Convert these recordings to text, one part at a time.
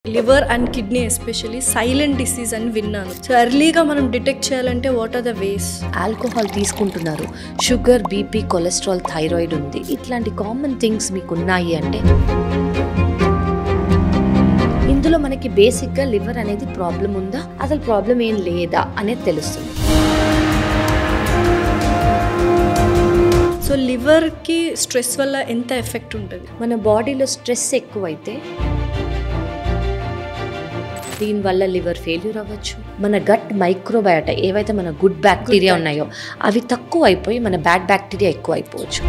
Liver and kidney especially silent disease అని విన్నాను. So ఎర్లీగా మనం డిటెక్ట్ చేయాలంటే what are the ways? Alcohol తీసుకుంటున్నారు, షుగర్, బీపీ, కొలెస్ట్రాల్, థైరాయిడ్ ఉంది, ఇట్లాంటి కామన్ థింగ్స్ మీకు ఉన్నాయి అంటే ఇందులో మనకి బేసిక్గా లివర్ అనేది ప్రాబ్లం ఉందా, అసలు ప్రాబ్లం ఏం లేదా అనేది తెలుస్తుంది. సో లివర్కి స్ట్రెస్ వల్ల ఎంత ఎఫెక్ట్ ఉంటుంది? మన బాడీలో స్ట్రెస్ ఎక్కువైతే దీనివల్ల లివర్ ఫెయిల్యూర్ అవ్వచ్చు. మన గట్ మైక్రోబయోటా ఏవైతే మన గుడ్ బ్యాక్టీరియా ఉన్నాయో అవి తక్కువ అయిపోయి మన బ్యాడ్ బ్యాక్టీరియా ఎక్కువ అయిపోవచ్చు.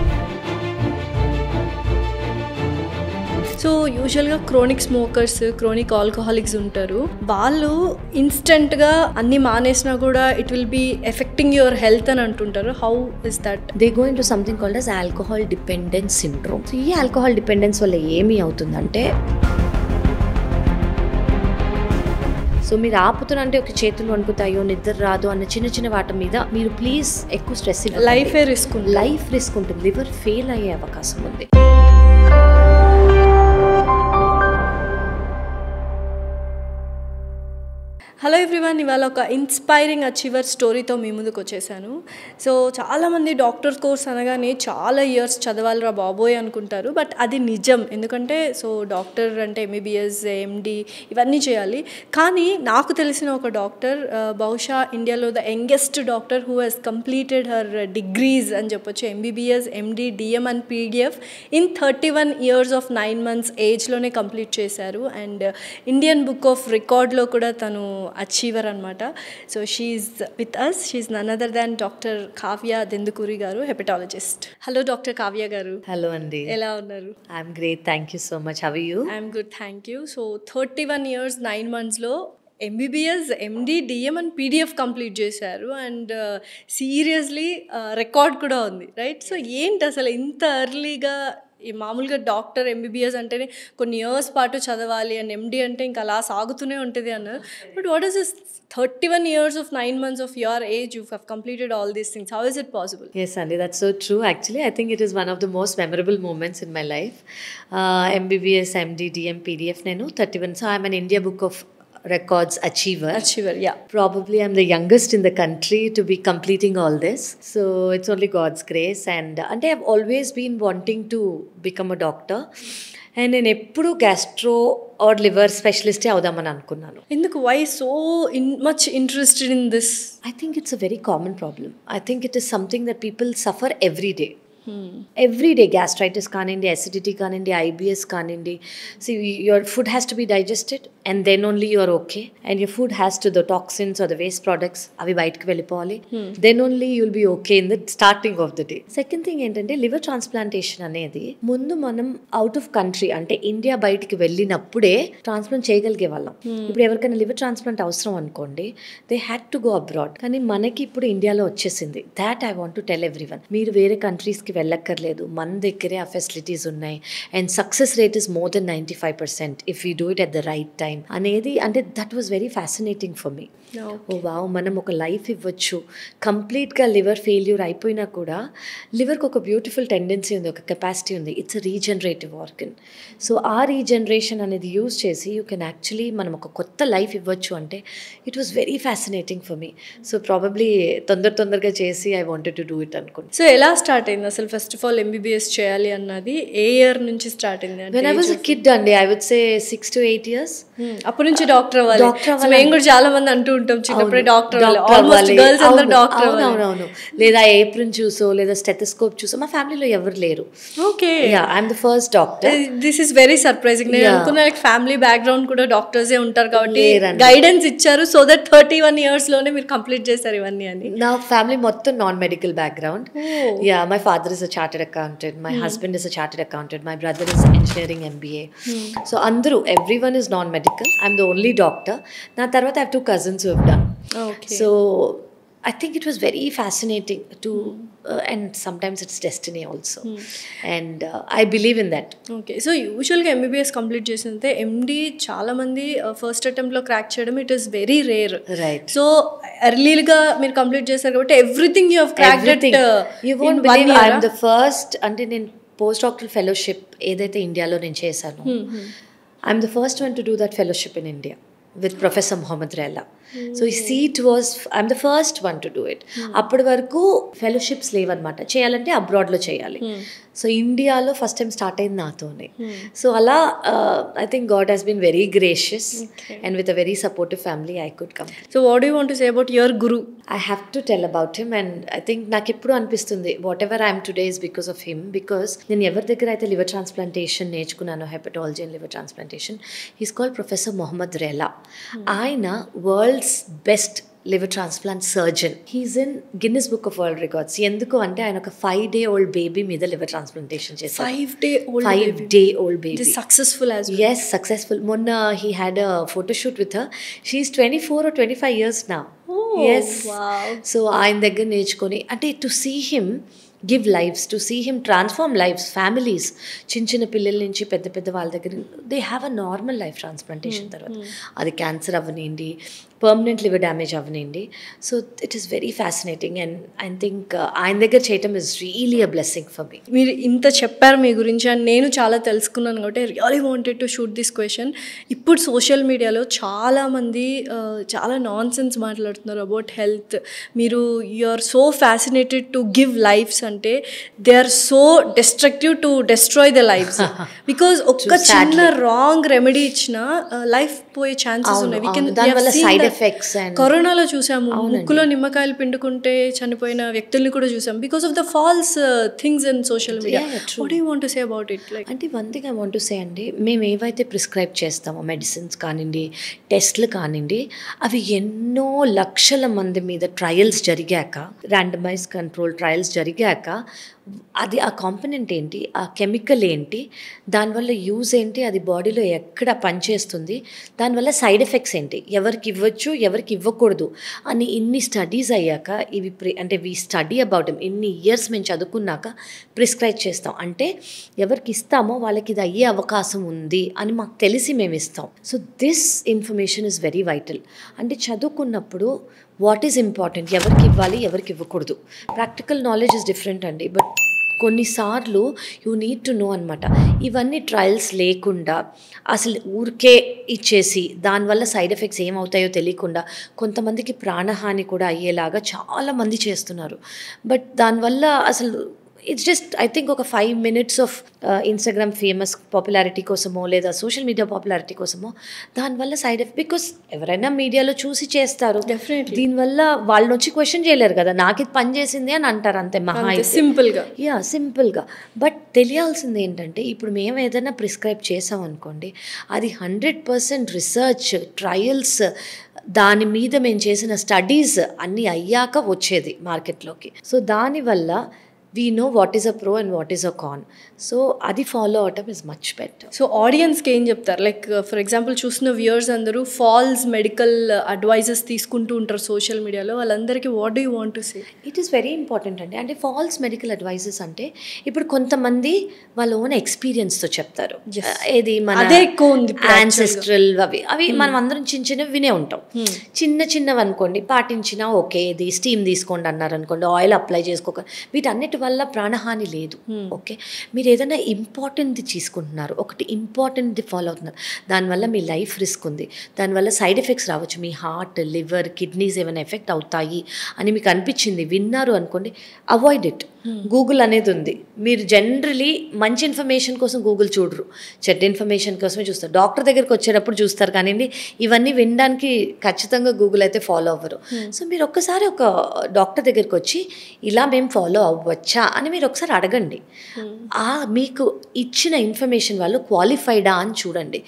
సో యూజువల్గా క్రోనిక్ స్మోకర్స్, క్రోనిక్ ఆల్కహాలిక్స్ ఉంటారు. వాళ్ళు ఇన్స్టెంట్గా అన్ని మానేసినా కూడా it will be affecting your health అని అంటుంటారు. How is that? They go into something called as alcohol dependence syndrome. ఈ ఆల్కహాల్ డిపెండెన్స్ వల్ల ఏమి అవుతుందంటే, సో మీరు ఆపుతున్నంటే ఒక చేతులు వణుకుతాయో, నిద్ర రాదు అన్న చిన్న చిన్న వాటి మీద మీరు ప్లీజ్ ఎక్కువ స్ట్రెస్ లైఫ్ రిస్క్ ఉంటుంది. లివర్ ఫెయిల్ అయ్యే అవకాశం ఉంది. హలో ఎవ్రీవన్, ఇవాళ ఒక ఇన్స్పైరింగ్ అచీవర్ స్టోరీతో మీ ముందుకు వచ్చేసాను. సో చాలామంది డాక్టర్ కోర్స్ అనగానే చాలా ఇయర్స్ చదవాలిరా బాబోయ్ అనుకుంటారు, బట్ అది నిజం. ఎందుకంటే సో డాక్టర్ అంటే ఎంబీబీఎస్, ఎండి ఇవన్నీ చేయాలి. కానీ నాకు తెలిసిన ఒక డాక్టర్, బహుశా ఇండియాలో the youngest doctor who has completed her degrees అని చెప్పొచ్చు, MBBS, MD, DM and PDF in 31 years of 9 months ఏజ్లోనే కంప్లీట్ చేశారు. అండ్ ఇండియన్ బుక్ ఆఫ్ రికార్డ్లో కూడా తను అచీవర్ అనమాట. So she's with us. She's none other than doctor Kavya Dendukuri garu, hepatologist. Hello doctor Kavya గారు. Hello అండి, ఎలా ఉన్నారు? I'm great, thank you so much. How are you? I'm good, thank you. So 31 years 9 monthsలో MBBS, MD, DM and PDF complete చేశారు. And seriously record కూడా ఉంది, right? So ఏంటి అసలు ఇంత ఎర్లీగా? ఈ మామూలుగా డాక్టర్ ఎంబీబీఎస్ అంటేనే కొన్ని ఇయర్స్ పాటు చదవాలి, అండ్ ఎండి అంటే ఇంకా అలా సాగుతూనే ఉంటుంది అన్నారు. But what is this 31 years of 9 months of your age, you have completed all these things? How is it possible? Yes, Andy, that's so true. Actually, I think it is one of the most memorable moments in my life. MBBS, MD, DM, PDF, nenu 31. So I'm an India Book of Records achiever, yeah. Probably I'm the youngest in the country to be completing all this. So it's only God's grace. And I've always been wanting to become a doctor. And నేను ఎప్పుడు gastro are liver స్పెషలిస్టే అవుదామని అనుకున్నాను. ఎందుకు? Why so much interested in this? I think it's a very common problem. I think it is something that people suffer every day. Every day gastritis కానివ్వండి, acidity కానివ్వండి, IBS కానివ్వండి. So your food has to be digested and then only you're okay. And your food has to the toxins or the waste products అవి బయటకు వెళ్ళిపోవాలి. Then only you'll be okay in the starting of the day. Second thing ఏంటంటే, liver transplantation అనేది ముందు మనం out of country అంటే India బయటికి వెళ్ళినప్పుడే ట్రాన్స్ప్లాంట్ చేయగలిగే వాళ్ళం. ఇప్పుడు ఎవరికైనా లివర్ ట్రాన్స్ప్లాంట్ అవసరం అనుకోండి, they had to go abroad. కానీ మనకి ఇప్పుడు ఇండియాలో వచ్చేసింది. That I want to tell everyone. మీరు వేరే కంట్రీస్కి వెళ్ళక్కర్లేదు, మన దగ్గరే ఆ ఫెసిలిటీస్ ఉన్నాయి. And success rate is more than 95% if you do it at the right time అనేది. అంటే that was very fascinating for me. Oh wow, మనం ఒక లైఫ్ ఇవ్వచ్చు. కంప్లీట్గా లివర్ ఫెయిల్యూర్ అయిపోయినా కూడా లివర్కి ఒక బ్యూటిఫుల్ టెండెన్సీ ఉంది, ఒక కెపాసిటీ ఉంది. It's a regenerative organ. So ఆ రీజనరేషన్ అనేది యూజ్ చేసి యూ కెన్ యాక్చువల్లీ మనం ఒక కొత్త లైఫ్ ఇవ్వచ్చు అంటే it was very fascinating for me. So probably తొందరగా చేసి I wanted to do it అనుకుంటున్నాను. సో ఎలా స్టార్ట్ అయింది అసలు? ఫస్ట్ ఆఫ్ ఆల్ ఎంబీబీఎస్ చేయాలి అన్నది ఏ ఇయర్ నుంచి స్టార్ట్ అయింది? When I was a kid అండి, I would say 6 to 8 years. అప్పటి నుంచి డాక్టర్ అవ్వాలి. మేము కూడా చాలా మంది అంటూ ఉంటాం చిన్నప్పుడే డాక్టర్ అవ్వాలి. ఆల్మోస్ట్ గర్ల్స్ అందరూ డాక్టర్ అవ్వాలి. అవునవును. లేదా ఏప్రిన్ చూసో లేదా స్టెథోస్కోప్ చూసో. మా ఫ్యామిలీలో ఎవరు లేరు. Okay, I'm the first doctor. This is very surprising. నేను అనుకున్న ఫ్యామిలీ బ్యాక్గ్రౌండ్ కూడా డాక్టర్సే ఉంటారు కాబట్టి గైడెన్స్ ఇచ్చారు. సో దట్ 31 years లోనే మీరు కంప్లీట్ చేశారు ఇవన్నీ అని. నా ఫ్యామిలీ మొత్తం non medical background. My father is a chartered accountant, my husband is a chartered accountant, my brother is engineering MBA. So అందరూ, everyone is non-medical. I'm the only doctor. నా తర్వాత I have 2 cousins who have done. Okay. So I think it was very fascinating to and sometimes it's destiny also. And I believe in that. Okay. So యూజువల్గా MBBS complete చేసినంతే ఎండి చాలా మంది first అటెంప్ట్లో crack చేయడం it is very rare. Right. So ఎర్లీగా మీరు complete చేశారు కాబట్టి everything you have cracked it. You won't believe I am the first. అంటే నేను పోస్ట్ డాక్టరల్ ఫెలోషిప్ ఏదైతే ఇండియాలో నేను చేశాను, I'm the first one to do that fellowship in India with Professor Mohammed Rella. So ఈ seat was I'm the first one to do it. అప్పటి వరకు fellowships లేవన్నమాట, చేయాలంటే అబ్రాడ్లో చేయాలి. సో ఇండియాలో ఫస్ట్ టైం స్టార్ట్ అయింది నాతోనే. సో అలా I think God has been very gracious and with a very supportive family I could come. So what you want to say about your guru? I have to tell about him, and I think నాకు ఎప్పుడు అనిపిస్తుంది whatever I'm today is because of him. Because నేను ఎవరి దగ్గర అయితే liver transplantation నేర్చుకున్నాను, hepatology and liver transplantation, he's called professor Mohamed Rela. ఆయన world's best liver transplant surgeon. He's in Guinness book of world records. ఎందుకు అంటే ఆయన ఒక 5-day-old బేబీ మీద లివర్ ట్రాన్స్ప్లాంటేషన్ చేశారు. 5-day-old baby. Successful as yes, successful. మొన్న he had a photo shoot with her. She's 24 or 25 years now. Yes. Wow. So ఆయన దగ్గర నేర్చుకొని, అంటే to see him give lifes, to see him transform lifes, families, చిన్న చిన్న పిల్లల నుంచి పెద్ద పెద్ద వాళ్ళ దగ్గర they have a normal life transplantation తర్వాత. అది క్యాన్సర్ అవ్వనివ్వండి, పర్మనెంట్ లివర్ డ్యామేజ్ అవ్వనివ్వండి. So it is very fascinating and I think ఆయన దగ్గర చేయటం is really a blessing for me. మీరు ఇంత చెప్పారు మీ గురించి అండ్ నేను చాలా తెలుసుకున్నాను కాబట్టి really wanted to shoot this question. ఇప్పుడు సోషల్ మీడియాలో చాలామంది చాలా నాన్ సెన్స్ మాట్లాడుతున్నారు అబౌట్ హెల్త్. మీరు you are so fascinated to give lives అంటే they are so destructive to destroy the lives. Because ఒక్క చిన్న రాంగ్ రెమెడీ ఇచ్చిన లైఫ్ పోయే ఛాన్సెస్ ఉన్నాయి. కరోనాలో చూసాము, ముక్కులో నిమ్మకాయలు పిండుకుంటే చనిపోయిన వ్యక్తుల్ని కూడా చూసాం because of the false things in social media. What you want to say about it? Like అంటే one thing I want to say అండి, మేము ఏవైతే ప్రిస్క్రైబ్ చేస్తామో మెడిసిన్స్ కానివ్వండి, టెస్ట్లు కానివ్వండి, అవి ఎన్నో లక్షల మంది మీద ట్రయల్స్ జరిగాక, ర్యాండమైజ్ కంట్రోల్ ట్రయల్స్ జరిగాక అది ఆ కాంపోనెంట్ ఏంటి, ఆ కెమికల్ ఏంటి, దానివల్ల యూజ్ ఏంటి, అది బాడీలో ఎక్కడ పనిచేస్తుంది, దానివల్ల సైడ్ ఎఫెక్ట్స్ ఏంటి, ఎవరికి ఇవ్వచ్చు ఎవరికి ఇవ్వకూడదు అని ఇన్ని స్టడీస్ అయ్యాక ఇవి అంటే వీ స్టడీ అబౌట్ ఇమ్ ఇన్ని ఇయర్స్ మేము చదువుకున్నాక ప్రిస్క్రైబ్ చేస్తాం. అంటే ఎవరికి ఇస్తామో వాళ్ళకి ఇది అయ్యే అవకాశం ఉంది అని మాకు తెలిసి మేము ఇస్తాం. So this information is very vital. అంటే చదువుకున్నప్పుడు వాట్ ఈజ్ ఇంపార్టెంట్, ఎవరికి ఇవ్వాలి ఎవరికి ఇవ్వకూడదు. ప్రాక్టికల్ నాలెడ్జ్ ఇస్ డిఫరెంట్ అండి, బట్ కొన్నిసార్లు యూ నీడ్ టు నో అనమాట. ఇవన్నీ ట్రయల్స్ లేకుండా అసలు ఊరికే ఇచ్చేసి దానివల్ల సైడ్ ఎఫెక్ట్స్ ఏమవుతాయో తెలియకుండా కొంతమందికి ప్రాణహాని కూడా అయ్యేలాగా చాలామంది చేస్తున్నారు. బట్ దానివల్ల అసలు ఇట్స్ జస్ట్ ఐ థింక్ ఒక 5 minutes of Instagram famous popularity కోసమో లేదా సోషల్ మీడియా పాపులారిటీ కోసమో దానివల్ల సైడ్ ఎఫెక్ట్. బికాస్ ఎవరైనా మీడియాలో చూసి చేస్తారు, డెఫినెట్లీ దీనివల్ల వాళ్ళు వచ్చి క్వశ్చన్ చేయలేరు కదా, నాకు ఇది పని చేసింది అని అంటారు అంతే, మహా సింపుల్గా. సింపుల్గా. బట్ తెలియాల్సింది ఏంటంటే ఇప్పుడు మేము ఏదైనా ప్రిస్క్రైబ్ చేసాం అనుకోండి, అది 100% రీసెర్చ్ ట్రయల్స్, దాని మీద మేము చేసిన స్టడీస్ అన్నీ అయ్యాక వచ్చేది మార్కెట్లోకి. సో దానివల్ల we know what is a pro and what is a con. So adi follow అవటం is much better. సో ఆడియన్స్కి ఏం చెప్తారు? లైక్ ఫర్ ఎగ్జాంపుల్ చూసిన వ్యూయర్స్ అందరూ ఫాల్స్ మెడికల్ అడ్వైజెస్ తీసుకుంటూ ఉంటారు సోషల్ మీడియాలో, వాళ్ళందరికీ what do you want to say? It is very important అండి. అంటే ఫాల్స్ మెడికల్ అడ్వైజెస్ అంటే ఇప్పుడు కొంతమంది వాళ్ళ ఓన్ ఎక్స్పీరియన్స్తో చెప్తారు, ఏది మన అదే ఎక్కువ ఉంది యాన్సెస్ట్రల్ అవి మనం అందరం చిన్న చిన్నవి వినే ఉంటాం. చిన్నవి అనుకోండి పాటించినా ఓకే, ఇది స్టీమ్ తీసుకోండి అన్నారు అనుకోండి, ఆయిల్ అప్లై చేసుకోక, వీటన్నిటి వల్ల ప్రాణహాని లేదు. ఓకే, మీరు ఏదైనా ఇంపార్టెంట్ది తీసుకుంటున్నారు, ఒకటి ఇంపార్టెంట్ది ఫాలో అవుతున్నారు, దానివల్ల మీ లైఫ్ రిస్క్ ఉంది, దానివల్ల సైడ్ ఎఫెక్ట్స్ రావచ్చు, మీ హార్ట్, లివర్, కిడ్నీస్ ఏమైనా ఎఫెక్ట్ అవుతాయి అని మీకు అనిపించింది, విన్నారు అనుకోండి, అవాయిడ్ ఇట్. గూగుల్ అనేది ఉంది, మీరు జనరలీ మంచి ఇన్ఫర్మేషన్ కోసం గూగుల్ చూడరు, చెడ్డ ఇన్ఫర్మేషన్ కోసమే చూస్తారు. డాక్టర్ దగ్గరికి వచ్చేటప్పుడు చూస్తారు కానీ ఇవన్నీ వినడానికి ఖచ్చితంగా గూగుల్ అయితే ఫాలో అవ్వరు. సో మీరు ఒక్కసారి ఒక డాక్టర్ దగ్గరికి వచ్చి ఇలా మేము ఫాలో అవ్వచ్చా అని మీరు ఒకసారి అడగండి. మీకు ఇచ్చిన ఇన్ఫర్మేషన్ వాళ్ళు క్వాలిఫైడా అని చూడండి.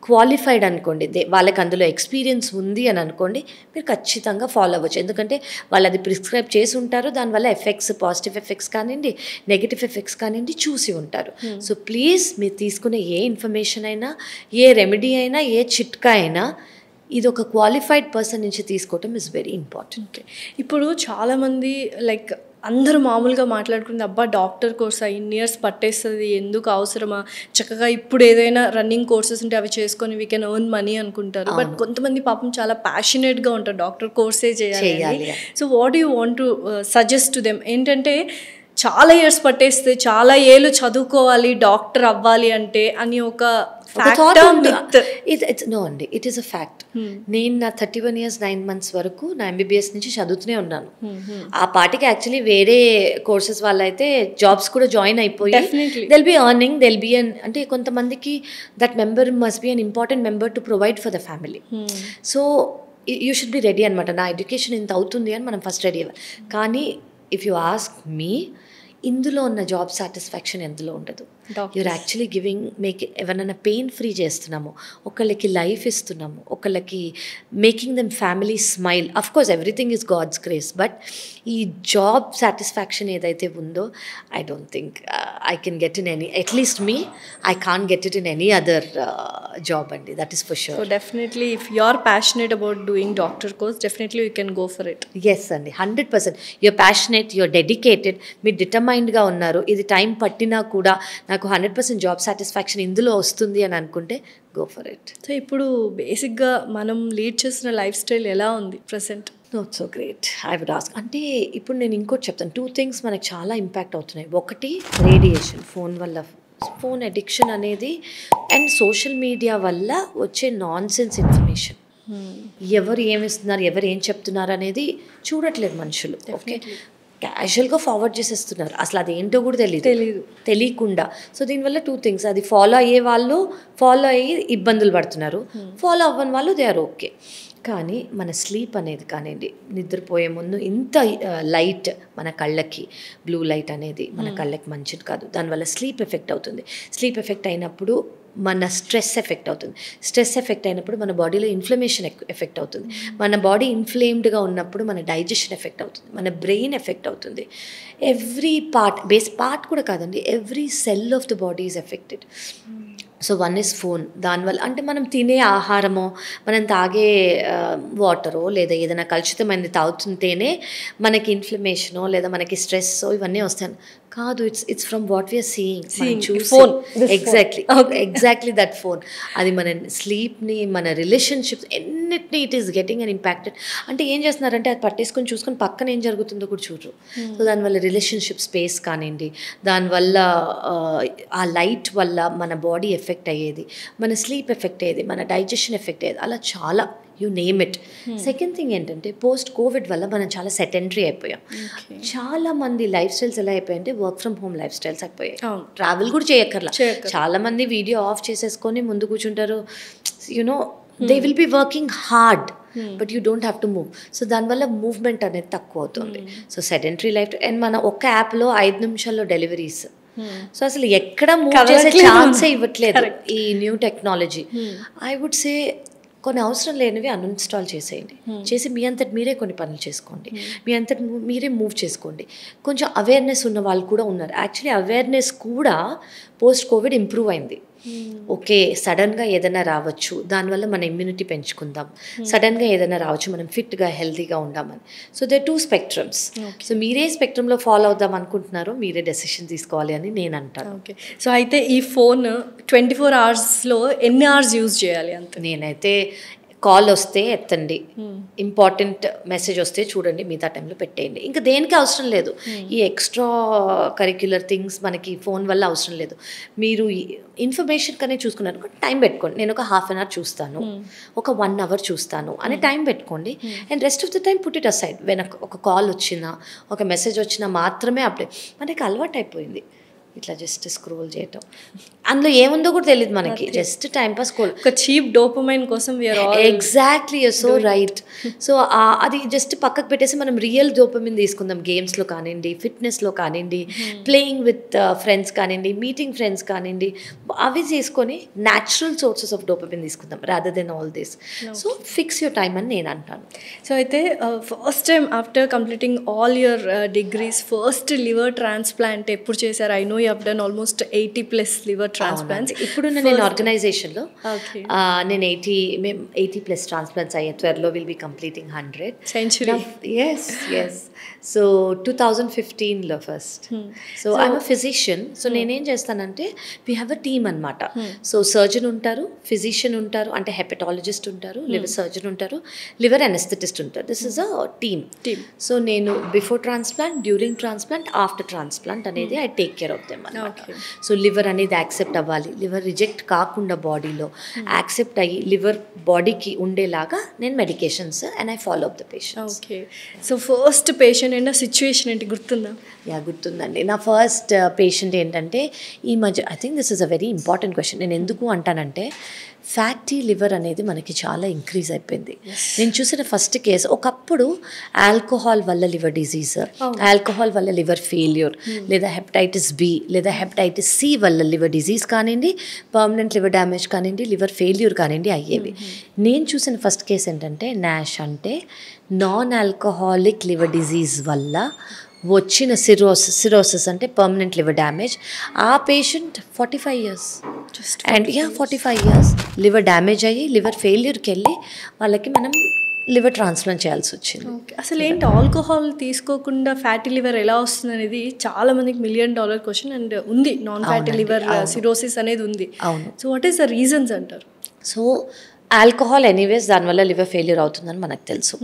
క్వాలిఫైడ్ అనుకోండి, వాళ్ళకి అందులో ఎక్స్పీరియన్స్ ఉంది అని అనుకోండి, మీరు ఖచ్చితంగా ఫాలో అవ్వచ్చు. ఎందుకంటే వాళ్ళు అది ప్రిస్క్రైబ్ చేసి ఉంటారు, దానివల్ల ఎఫెక్ట్స్, పాజిటివ్ ఎఫెక్ట్స్ కానివ్వండి, నెగిటివ్ ఎఫెక్ట్స్ కానివ్వండి చూసి ఉంటారు. సో ప్లీజ్ మీరు తీసుకునే ఏ ఇన్ఫర్మేషన్ అయినా, ఏ రెమెడీ అయినా, ఏ చిట్కా అయినా ఇది ఒక క్వాలిఫైడ్ పర్సన్ నుంచి తీసుకోవటం ఇస్ వెరీ ఇంపార్టెంట్. ఇప్పుడు చాలామంది లైక్ అందరూ మామూలుగా మాట్లాడుకుంది, అబ్బా డాక్టర్ కోర్స్ ఇన్ని ఇయర్స్ పట్టేస్తుంది, ఎందుకు అవసరమా, చక్కగా ఇప్పుడు ఏదైనా రన్నింగ్ కోర్సెస్ ఉంటే అవి చేసుకొని వీ కెన్ ఎర్న్ మనీ అనుకుంటారు. బట్ కొంతమంది పాపం చాలా ప్యాషనేట్గా ఉంటారు డాక్టర్ కోర్సే చేయాలి. So what you want to suggest to them ఏంటంటే చాలా ఇయర్స్ పట్టేస్తే చాలా ఏళ్ళు చదువుకోవాలి డాక్టర్ అవ్వాలి అంటే అని ఒక నో అండి, ఇట్ ఈస్ అ ఫ్యాక్ట్. నేను నా 31 years 9 months వరకు నా MBBS నుంచి చదువుతూనే ఉన్నాను. ఆ పాటికి యాక్చువల్లీ వేరే కోర్సెస్ వాళ్ళైతే జాబ్స్ కూడా జాయిన్ అయిపోయి they'll be earning, they'll be an, అంటే కొంతమందికి that member must be an important member to provide for the family. So you should be ready అనమాట. నా ఎడ్యుకేషన్ ఇంత అవుతుంది అని మనం ఫస్ట్ రెడీ అవ్వాలి. కానీ ఇఫ్ యూ ఆస్క్ మీ, ఇందులో ఉన్న జాబ్ సాటిస్ఫాక్షన్ ఎందులో ఉండదు. యూఆర్ యాక్చువల్లీ గివింగ్, ఎవరైనా పెయిన్ ఫ్రీ చేస్తున్నాము, ఒకళ్ళకి లైఫ్ ఇస్తున్నాము, ఒకళ్ళకి making them family smile. Of course everything is God's grace, but ఈ జాబ్ సాటిస్ఫాక్షన్ ఏదైతే ఉందో I don't think I can get in any, at least me, I can't get it in any other job అండి. That is for sure. So definitely if you are passionate about doing doctor course, definitely you can go for it. Yes అండి, 100%. You're passionate, you're dedicated, మీరు డిటర్మైన్డ్గా ఉన్నారు. ఇది time పట్టినా కూడా నాకు 100% job satisfaction ఇందులో వస్తుంది అని అనుకుంటే గో ఫర్ ఇట్. సో ఇప్పుడు బేసిక్గా మనం లీడ్ చేస్తున్న లైఫ్ స్టైల్ ఎలా ఉంది present? Not so great I would ask. అంటే ఇప్పుడు నేను ఇంకోటి చెప్తాను. 2 things మనకు చాలా ఇంపాక్ట్ అవుతున్నాయి. ఒకటి రేడియేషన్, ఫోన్ వల్ల, ఫోన్ అడిక్షన్ అనేది, అండ్ సోషల్ మీడియా వల్ల వచ్చే నాన్ సెన్స్ ఇన్ఫర్మేషన్. ఎవరు ఏమిస్తున్నారు, ఎవరు ఏం చెప్తున్నారు అనేది చూడట్లేదు మనుషులు. ఓకే, క్యాజువల్గా ఫార్వర్డ్ చేసేస్తున్నారు, అసలు అది ఏంటో కూడా తెలియకుండా. సో దీనివల్ల 2 things, అది ఫాలో అయ్యే వాళ్ళు ఫాలో అయ్యి ఇబ్బందులు పడుతున్నారు, ఫాలో అవ్వని వాళ్ళు దే ఆర్ ఓకే. కానీ మన స్లీప్ అనేది కానివ్వండి, నిద్రపోయే ముందు ఇంత లైట్ మన కళ్ళకి, బ్లూ లైట్ అనేది మన కళ్ళకి మంచిది కాదు. దానివల్ల స్లీప్ ఎఫెక్ట్ అవుతుంది. స్లీప్ ఎఫెక్ట్ అయినప్పుడు మన స్ట్రెస్ ఎఫెక్ట్ అవుతుంది. స్ట్రెస్ ఎఫెక్ట్ అయినప్పుడు మన బాడీలో ఇన్ఫ్లమేషన్ ఎఫెక్ట్ అవుతుంది. మన బాడీ ఇన్ఫ్లేమ్డ్గా ఉన్నప్పుడు మన డైజెషన్ ఎఫెక్ట్ అవుతుంది, మన బ్రెయిన్ ఎఫెక్ట్ అవుతుంది. ఎవ్రీ పార్ట్, పార్ట్ కూడా కాదండి, every cell of the body is affected. So 1 is phone. దానివల్ల అంటే మనం తినే ఆహారమో, మనం తాగే వాటరో, లేదా ఏదైనా కలుషితమైనది తాగుతుంటేనే మనకి ఇన్ఫ్లమేషనో లేదా మనకి స్ట్రెస్సో ఇవన్నీ వస్తాయి కాదు. It's from what we're seeing. Phone, exactly that phone. అది మన స్లీప్ని, మన రిలేషన్షిప్స్ ఎన్నిటిని it is getting and impacted. అంటే ఏం చేస్తున్నారంటే అది పట్టేసుకొని చూసుకొని పక్కన ఏం జరుగుతుందో కూడా చూడరు. సో దానివల్ల రిలేషన్షిప్ స్పేస్ కానివ్వండి, దానివల్ల ఆ లైట్ వల్ల మన బాడీ ఎఫెక్ట్ అయ్యేది, మన స్లీప్ ఎఫెక్ట్ అయ్యేది, మన డైజెషన్ ఎఫెక్ట్ అయ్యేది, అలా చాలా, you name it. Second thing ఏంటంటే పోస్ట్ కోవిడ్ వల్ల మనం చాలా సెటెంటరీ అయిపోయాం. చాలా మంది లైఫ్ స్టైల్స్ ఎలా అయిపోయాయంటే work from home lifestyles అయిపోయాయి. ట్రావెల్ కూడా చేయక్కర్లా. చాలా మంది వీడియో ఆఫ్ చేసేసుకొని ముందు కూర్చుంటారు. You know they will be working hard but you don't have to move. So దానివల్ల మూవ్మెంట్ అనేది తక్కువ అవుతుంది. So sedentary life. అండ్ మన ఒక్క యాప్లో 5 నిమిషాల్లో డెలివరీస్. సో అసలు ఎక్కడ మూవ్ చేసే ఛాన్సే ఇవ్వట్లేదు ఈ new technology. I would say కొన్ని అవసరం లేనివి అన్ఇన్స్టాల్ చేసేయండి. చేసి మీ అంతటి మీరే కొన్ని పనులు చేసుకోండి, మీ అంతటి మీరే మూవ్ చేసుకోండి. కొంచెం అవేర్నెస్ ఉన్న వాళ్ళు కూడా ఉన్నారు. యాక్చువల్లీ అవేర్నెస్ కూడా పోస్ట్ కోవిడ్ ఇంప్రూవ్ అయింది. ఓకే, సడన్గా ఏదైనా రావచ్చు, దానివల్ల మన ఇమ్యూనిటీ పెంచుకుందాం. సడన్గా ఏదైనా రావచ్చు, మనం ఫిట్గా హెల్తీగా ఉండామని. So they 2 spectrums. సో మీరే స్పెక్ట్రమ్లో ఫాలో అవుదాం అనుకుంటున్నారో మీరే డెసిషన్ తీసుకోవాలి అని నేను అంటాను. ఓకే, సో అయితే ఈ ఫోన్ 24 hours ఎన్ని hours యూజ్ చేయాలి అంతే? నేనైతే కాల్ వస్తే ఎత్తండి, ఇంపార్టెంట్ మెసేజ్ వస్తే చూడండి, మిగతా టైంలో పెట్టేయండి. ఇంకా దేనికి అవసరం లేదు. ఈ ఎక్స్ట్రా కరిక్యులర్ థింగ్స్ మనకి ఫోన్ వల్ల అవసరం లేదు. మీరు ఇన్ఫర్మేషన్ కనే చూసుకున్నారు, టైం పెట్టుకోండి. నేను ఒక 1/2 hour చూస్తాను, ఒక 1 hour చూస్తాను అని టైం పెట్టుకోండి. And rest of the time put it aside. ఒక కాల్ వచ్చినా, ఒక మెసేజ్ వచ్చినా మాత్రమే అప్లై. మనకి అలవాటు అయిపోయింది ఇట్లా జస్ట్ స్క్రోల్ చేయటం. అందులో ఏముందో కూడా తెలియదు మనకి, జస్ట్ టైంపాస్. ఒక చీప్ డోపమైన్ కోసం exactly, you're so right. So అది జస్ట్ పక్కకు పెట్టేసి మనం రియల్ డోపమైన్ తీసుకుందాం. గేమ్స్లో కానివ్వండి, ఫిట్నెస్లో కానివ్వండి, ప్లేయింగ్ విత్ ఫ్రెండ్స్ కానివ్వండి, మీటింగ్ ఫ్రెండ్స్ కానివ్వండి, అవి తీసుకొని న్యాచురల్ సోర్సెస్ ఆఫ్ డోపమైన్ తీసుకుందాం rather than all this. So fix your time అని నేను అంటాను. సో అయితే first time after completing all your degrees first liver transplant ఎప్పుడు చేశారు? I know have done almost 80+ liver transplants. ఇప్పుడు నేను ఆర్గనైజేషన్లో Okay. నేను 80+ ట్రాన్స్ప్లాంట్స్ అయ్యే త్వరలో will be completing 100 Century. Yes so 2015లో first so I'm a physician so నేనేం చేస్తానంటే వీ హ్యావ్ అ టీమ్ అనమాట సో సర్జన్ ఉంటారు, ఫిజిషియన్ ఉంటారు, అంటే హెపటాలజిస్ట్ ఉంటారు, లివర్ సర్జన్ ఉంటారు, లివర్ అనెస్థెటిస్ట్ ఉంటారు. This is a team. So నేను before transplant, during transplant, after transplant అనేది I take care of them అనమాట. సో లివర్ అనేది యాక్సెప్ట్ అవ్వాలి, లివర్ రిజెక్ట్ కాకుండా బాడీలో యాక్సెప్ట్ అయ్యి లివర్ బాడీకి ఉండేలాగా నేను medications and I follow up the patients. Okay. So first patient అయిన సిచ్యువేషన్ ఏంటి గుర్తుందా? గుర్తుందండి. నా ఫస్ట్ పేషెంట్ ఏంటంటే ఈ మధ్య I think this is a very important question. నేను ఎందుకు అంటానంటే ఫ్యాటీ లివర్ అనేది మనకి చాలా ఇంక్రీజ్ అయిపోయింది. నేను చూసిన ఫస్ట్ కేసు ఒకప్పుడు ఆల్కహాల్ వల్ల లివర్ డిజీజ్, ఆల్కహాల్ వల్ల లివర్ ఫెయిల్యూర్, లేదా హెపటైటిస్ బి లేదా హెపటైటిస్ సి వల్ల లివర్ డిజీజ్ కానివ్వండి, పర్మనెంట్ లివర్ డ్యామేజ్ కానివ్వండి, లివర్ ఫెయిల్యూర్ కానివ్వండి అయ్యేవి. నేను చూసిన ఫస్ట్ కేసు ఏంటంటే నాష్, అంటే నాన్ ఆల్కహాలిక్ లివర్ డిజీజ్ వల్ల వచ్చిన సిరోసిస్ అంటే పర్మనెంట్ లివర్ డ్యామేజ్. ఆ patient 45 years and 45 years liver damage అయ్యి లివర్ ఫెయిల్యూర్కి వెళ్ళి వాళ్ళకి మనం లివర్ ట్రాన్స్ప్లాంట్ చేయాల్సి వచ్చింది. అసలు ఏంటి ఆల్కహాల్ తీసుకోకుండా ఫ్యాటీ లివర్ ఎలా వస్తుంది అనేది చాలా మందికి $1 million క్వశ్చన్ అండ్ ఉంది. నాన్ ఫ్యాటీ లివర్ సిరోసిస్ అనేది ఉంది. అవును. So what is the reasons అంటారు? సో ఆల్కహాల్ ఎనీవేస్ దానివల్ల లివర్ ఫెయిల్యూర్ అవుతుందని మనకు తెలుసు.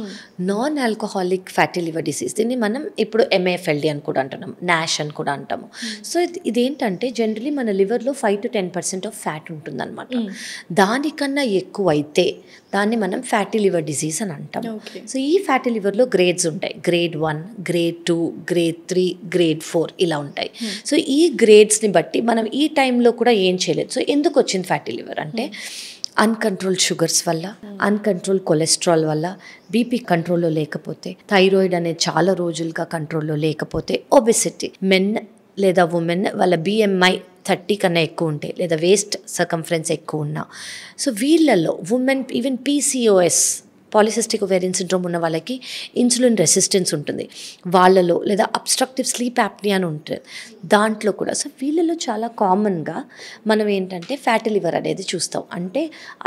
Non alcoholic fatty liver disease, దీన్ని మనం ఇప్పుడు MAFLD అని కూడా అంటున్నాం, నాష్ అని కూడా అంటాము. సో ఇదేంటంటే జనరలీ మన లివర్లో 5 to 10% ఆఫ్ ఫ్యాట్ ఉంటుందన్నమాట. దానికన్నా ఎక్కువ అయితే దాన్ని మనం ఫ్యాటీ లివర్ డిసీజ్ అని అంటాం. సో ఈ ఫ్యాటీ లివర్లో గ్రేడ్స్ ఉంటాయి, grade 1, grade 2, grade 3, grade 4 ఇలా ఉంటాయి. సో ఈ గ్రేడ్స్ని బట్టి మనం ఈ టైంలో కూడా ఏం చేయలేదు. సో ఎందుకు వచ్చింది ఫ్యాటీ లివర్ అంటే అన్కంట్రోల్ షుగర్స్ వల్ల, అన్కంట్రోల్ కొలెస్ట్రాల్ వల్ల, బీపీ కంట్రోల్లో లేకపోతే, థైరాయిడ్ అనేది చాలా రోజులుగా కంట్రోల్లో లేకపోతే, ఒబెసిటీ, మెన్ లేదా ఉమెన్ వాళ్ళ BMI 30 కన్నా ఎక్కువ ఉంటే, లేదా వేస్ట్ సర్కంఫరెన్స్ ఎక్కువ ఉన్నా, సో వీళ్ళల్లో women even PCOS polycystic ovarian syndrome ఉన్న వాళ్ళకి ఇన్సులిన్ రెసిస్టెన్స్ ఉంటుంది వాళ్ళలో, లేదా అబ్స్ట్రక్టివ్ స్లీప్ యాప్నియా అని ఉంటుంది దాంట్లో కూడా. సో వీళ్ళలో చాలా కామన్గా మనం ఏంటంటే ఫ్యాటీ లివర్ అనేది చూస్తాం. అంటే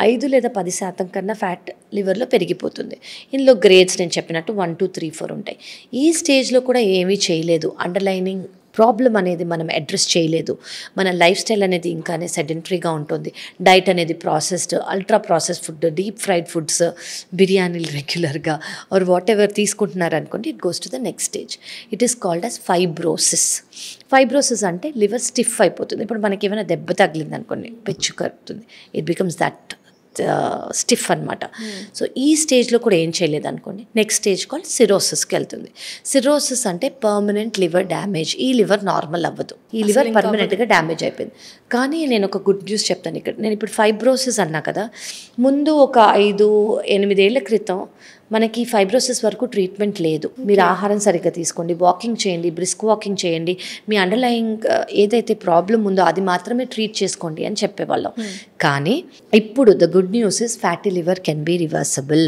5 లేదా 10% కన్నా ఫ్యాట్ లివర్లో పెరిగిపోతుంది. ఇందులో గ్రేడ్స్ నేను చెప్పినట్టు 1, 2, 3, 4 ఉంటాయి. ఈ స్టేజ్లో కూడా ఏమీ చేయలేదు, అండర్లైనింగ్ ప్రాబ్లం అనేది మనం అడ్రస్ చేయలేదు, మన లైఫ్ స్టైల్ అనేది ఇంకానే సెడెంటరీగా ఉంటుంది, డైట్ అనేది processed, ultra process food, deep fried foods, బిర్యానీలు రెగ్యులర్గా ఆర్ వాట్ ఎవర్ తీసుకుంటున్నారు అనుకోండి, it goes to the next stage. It is called as fibrosis. Fibrosis అంటే లివర్ స్టిఫ్ అయిపోతుంది. ఇప్పుడు మనకి ఏమైనా దెబ్బ తగిలింది అనుకోండి, పెచ్చు కడుతుంది, ఇట్ బికమ్స్ దట్ స్టిఫ్ అనమాట. సో ఈ స్టేజ్లో కూడా ఏం చేయలేదు అనుకోండి, నెక్స్ట్ స్టేజ్ కాల్డ్ సిరోసిస్కి వెళ్తుంది. సిరోసిస్ అంటే పర్మనెంట్ లివర్ డ్యామేజ్. ఈ లివర్ నార్మల్ అవ్వదు, ఈ లివర్ పర్మనెంట్గా డ్యామేజ్ అయిపోయింది. కానీ నేను ఒక గుడ్ న్యూస్ చెప్తాను ఇక్కడ. నేను ఇప్పుడు ఫైబ్రోసిస్ అన్నా కదా, ముందు ఒక 5-8 ఏళ్ల క్రితం మనకి ఫైబ్రోసిస్ వరకు ట్రీట్మెంట్ లేదు. మీరు ఆహారం సరిగ్గా తీసుకోండి, వాకింగ్ చేయండి, బ్రిస్క్ వాకింగ్ చేయండి, మీ అండర్లయింగ్ ఏదైతే ప్రాబ్లం ఉందో అది మాత్రమే ట్రీట్ చేసుకోండి అని చెప్పేవాళ్ళం. కానీ ఇప్పుడు the good news is fatty liver can be reversible.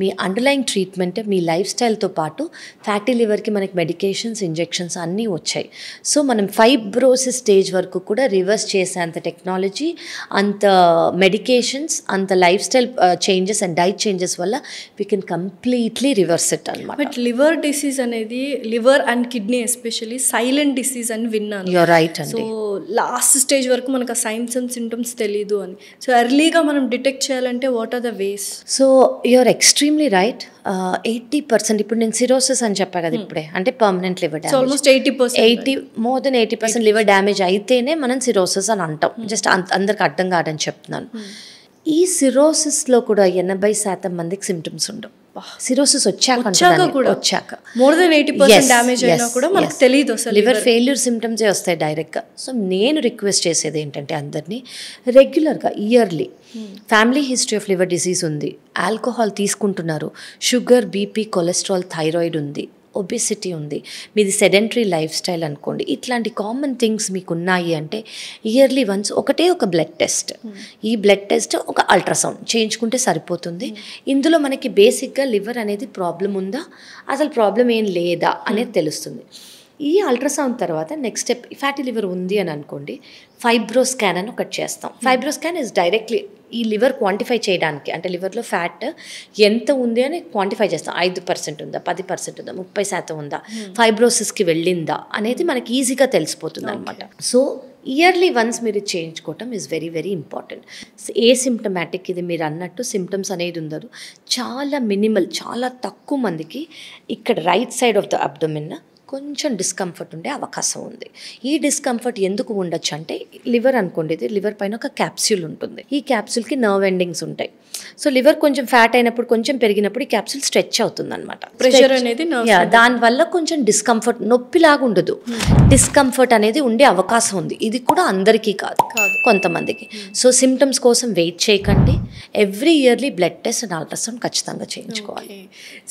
మీ అండర్లయింగ్ ట్రీట్మెంట్, మీ లైఫ్ స్టైల్తో పాటు ఫ్యాటీ లివర్కి మనకి మెడికేషన్స్, ఇంజెక్షన్స్ అన్నీ వచ్చాయి. సో మనం ఫైబ్రోసిస్ స్టేజ్ వరకు కూడా రివర్స్ చేసేంత టెక్నాలజీ, అంత మెడికేషన్స్, అంత lifestyle changes and diet changes వల్ల we can completely reverse it అనమాట. బట్ లివర్ డిసీజ్ అనేది, liver and kidney especially silent disease అని విన్నాను. యూర్ రైట్ అండి. సో లాస్ట్ స్టేజ్ వరకు మనకు ఆ సైన్స్ అండ్ సింటమ్స్ తెలీదు అని. సో ఎర్లీగా మనం డిటెక్ట్ చేయాలంటే what are the ways? So you're extremely right. 80% ఇప్పుడు నేను సిరోసిస్ అని చెప్పా కదా ఇప్పుడే, అంటే permanent liver damage. Almost 80%, more than 80% liver damage అయితేనే మనం సిరోసిస్ అని అంటాం. జస్ట్ అందరికి అర్థం కాదని చెప్తున్నాను. ఈ సిరోసిస్లో కూడా 80% మందికి సిమ్టమ్స్ ఉండవు. సిరోసిస్ వచ్చాక మోర్ దెన్ 80% డ్యామేజ్ అయినా కూడా మనకు తెలియదు, అసలు లివర్ ఫెయిల్యూర్ సిమ్టమ్సే వస్తాయి డైరెక్ట్గా. సో నేను రిక్వెస్ట్ చేసేది ఏంటంటే అందరినీ రెగ్యులర్గా yearly family history of liver disease ఉంది, ఆల్కహాల్ తీసుకుంటున్నారు, షుగర్, బీపీ, కొలెస్ట్రాల్, థైరాయిడ్ ఉంది, ఒబెసిటీ ఉంది, మీది సెడెంటరీ లైఫ్ స్టైల్ అనుకోండి, ఇట్లాంటి కామన్ థింగ్స్ మీకు ఉన్నాయి అంటే ఇయర్లీ వన్స్ ఒక బ్లడ్ టెస్ట్, ఈ బ్లడ్ టెస్ట్ ఒక అల్ట్రాసౌండ్ చేయించుకుంటే సరిపోతుంది. ఇందులో మనకి బేసిక్గా లివర్ అనేది ప్రాబ్లం ఉందా, అసలు ప్రాబ్లం ఏం లేదా అనేది తెలుస్తుంది. ఈ అల్ట్రాసౌండ్ తర్వాత నెక్స్ట్ స్టెప్ ఫ్యాటీ లివర్ ఉంది అని అనుకోండి, ఫైబ్రో స్కాన్ అని ఒకటి చేస్తాం. ఫైబ్రో స్కాన్ ఇస్ డైరెక్ట్లీ ఈ లివర్ క్వాంటిఫై చేయడానికి, అంటే లివర్లో ఫ్యాట్ ఎంత ఉంది అని క్వాంటిఫై చేస్తాం. 5% ఉందా, 10% ఉందా, 30% ఉందా, ఫైబ్రోసిస్కి వెళ్ళిందా అనేది మనకి ఈజీగా తెలిసిపోతుంది అనమాట. సో ఇయర్లీ వన్స్ మీరు చేయించుకోవటం is very very important. Asymptomatic, ఇది మీరు అన్నట్టు సిమ్టమ్స్ అనేది ఉండదు, చాలా మినిమల్, చాలా తక్కువ మందికి ఇక్కడ right side of the abdomen కొంచెం డిస్కంఫర్ట్ ఉండే అవకాశం ఉంది. ఈ డిస్కంఫర్ట్ ఎందుకు ఉండొచ్చు అంటే, లివర్ అనుకోండి, ఇది లివర్ పైన ఒక క్యాప్సూల్ ఉంటుంది. ఈ క్యాప్సూల్కి నర్వ్ ఎండింగ్స్ ఉంటాయి. సో లివర్ కొంచెం ఫ్యాట్ అయినప్పుడు, కొంచెం పెరిగినప్పుడు ఈ క్యాప్సూల్ స్ట్రెచ్ అవుతుంది అనమాట. ప్రెషర్ అనేది దానివల్ల కొంచెం డిస్కంఫర్ట్, నొప్పిలాగా ఉండదు, డిస్కంఫర్ట్ అనేది ఉండే అవకాశం ఉంది. ఇది కూడా అందరికీ కాదు, కొంతమందికి. సో సిమ్టమ్స్ కోసం వెయిట్ చేయకండి. Every yearly blood test and ultrasound ఖచ్చితంగా చేయించుకోవాలి.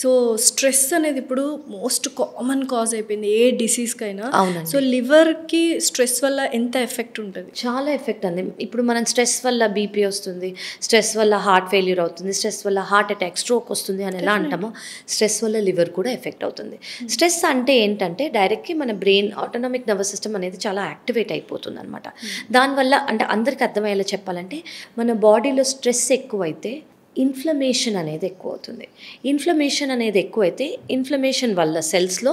సో స్ట్రెస్ అనేది ఇప్పుడు మోస్ట్ కామన్ కాజ్ అయిపోయింది ఏ డిసీజ్కైనా. అవునండి. సో లివర్కి స్ట్రెస్ వల్ల ఎంత ఎఫెక్ట్ ఉంటుంది? చాలా ఎఫెక్ట్ అండి. ఇప్పుడు మనం స్ట్రెస్ వల్ల బీపీ వస్తుంది, స్ట్రెస్ వల్ల హార్ట్ ఫెయిల్యూర్ అవుతుంది, స్ట్రెస్ వల్ల హార్ట్ అటాక్, స్ట్రోక్ వస్తుంది అని ఎలా అంటామో, స్ట్రెస్ వల్ల లివర్ కూడా ఎఫెక్ట్ అవుతుంది. స్ట్రెస్ అంటే ఏంటంటే డైరెక్ట్గా మన బ్రెయిన్ ఆటోనామిక్ నర్వస్ సిస్టమ్ అనేది చాలా యాక్టివేట్ అయిపోతుంది అనమాట. దానివల్ల, అంటే అందరికీ అర్థమయ్యేలా చెప్పాలంటే, మన బాడీలో స్ట్రెస్ ఎక్కువైతే ఇన్ఫ్లమేషన్ అనేది ఎక్కువ అవుతుంది. ఇన్ఫ్లమేషన్ అనేది ఎక్కువైతే ఇన్ఫ్లమేషన్ వల్ల సెల్స్లో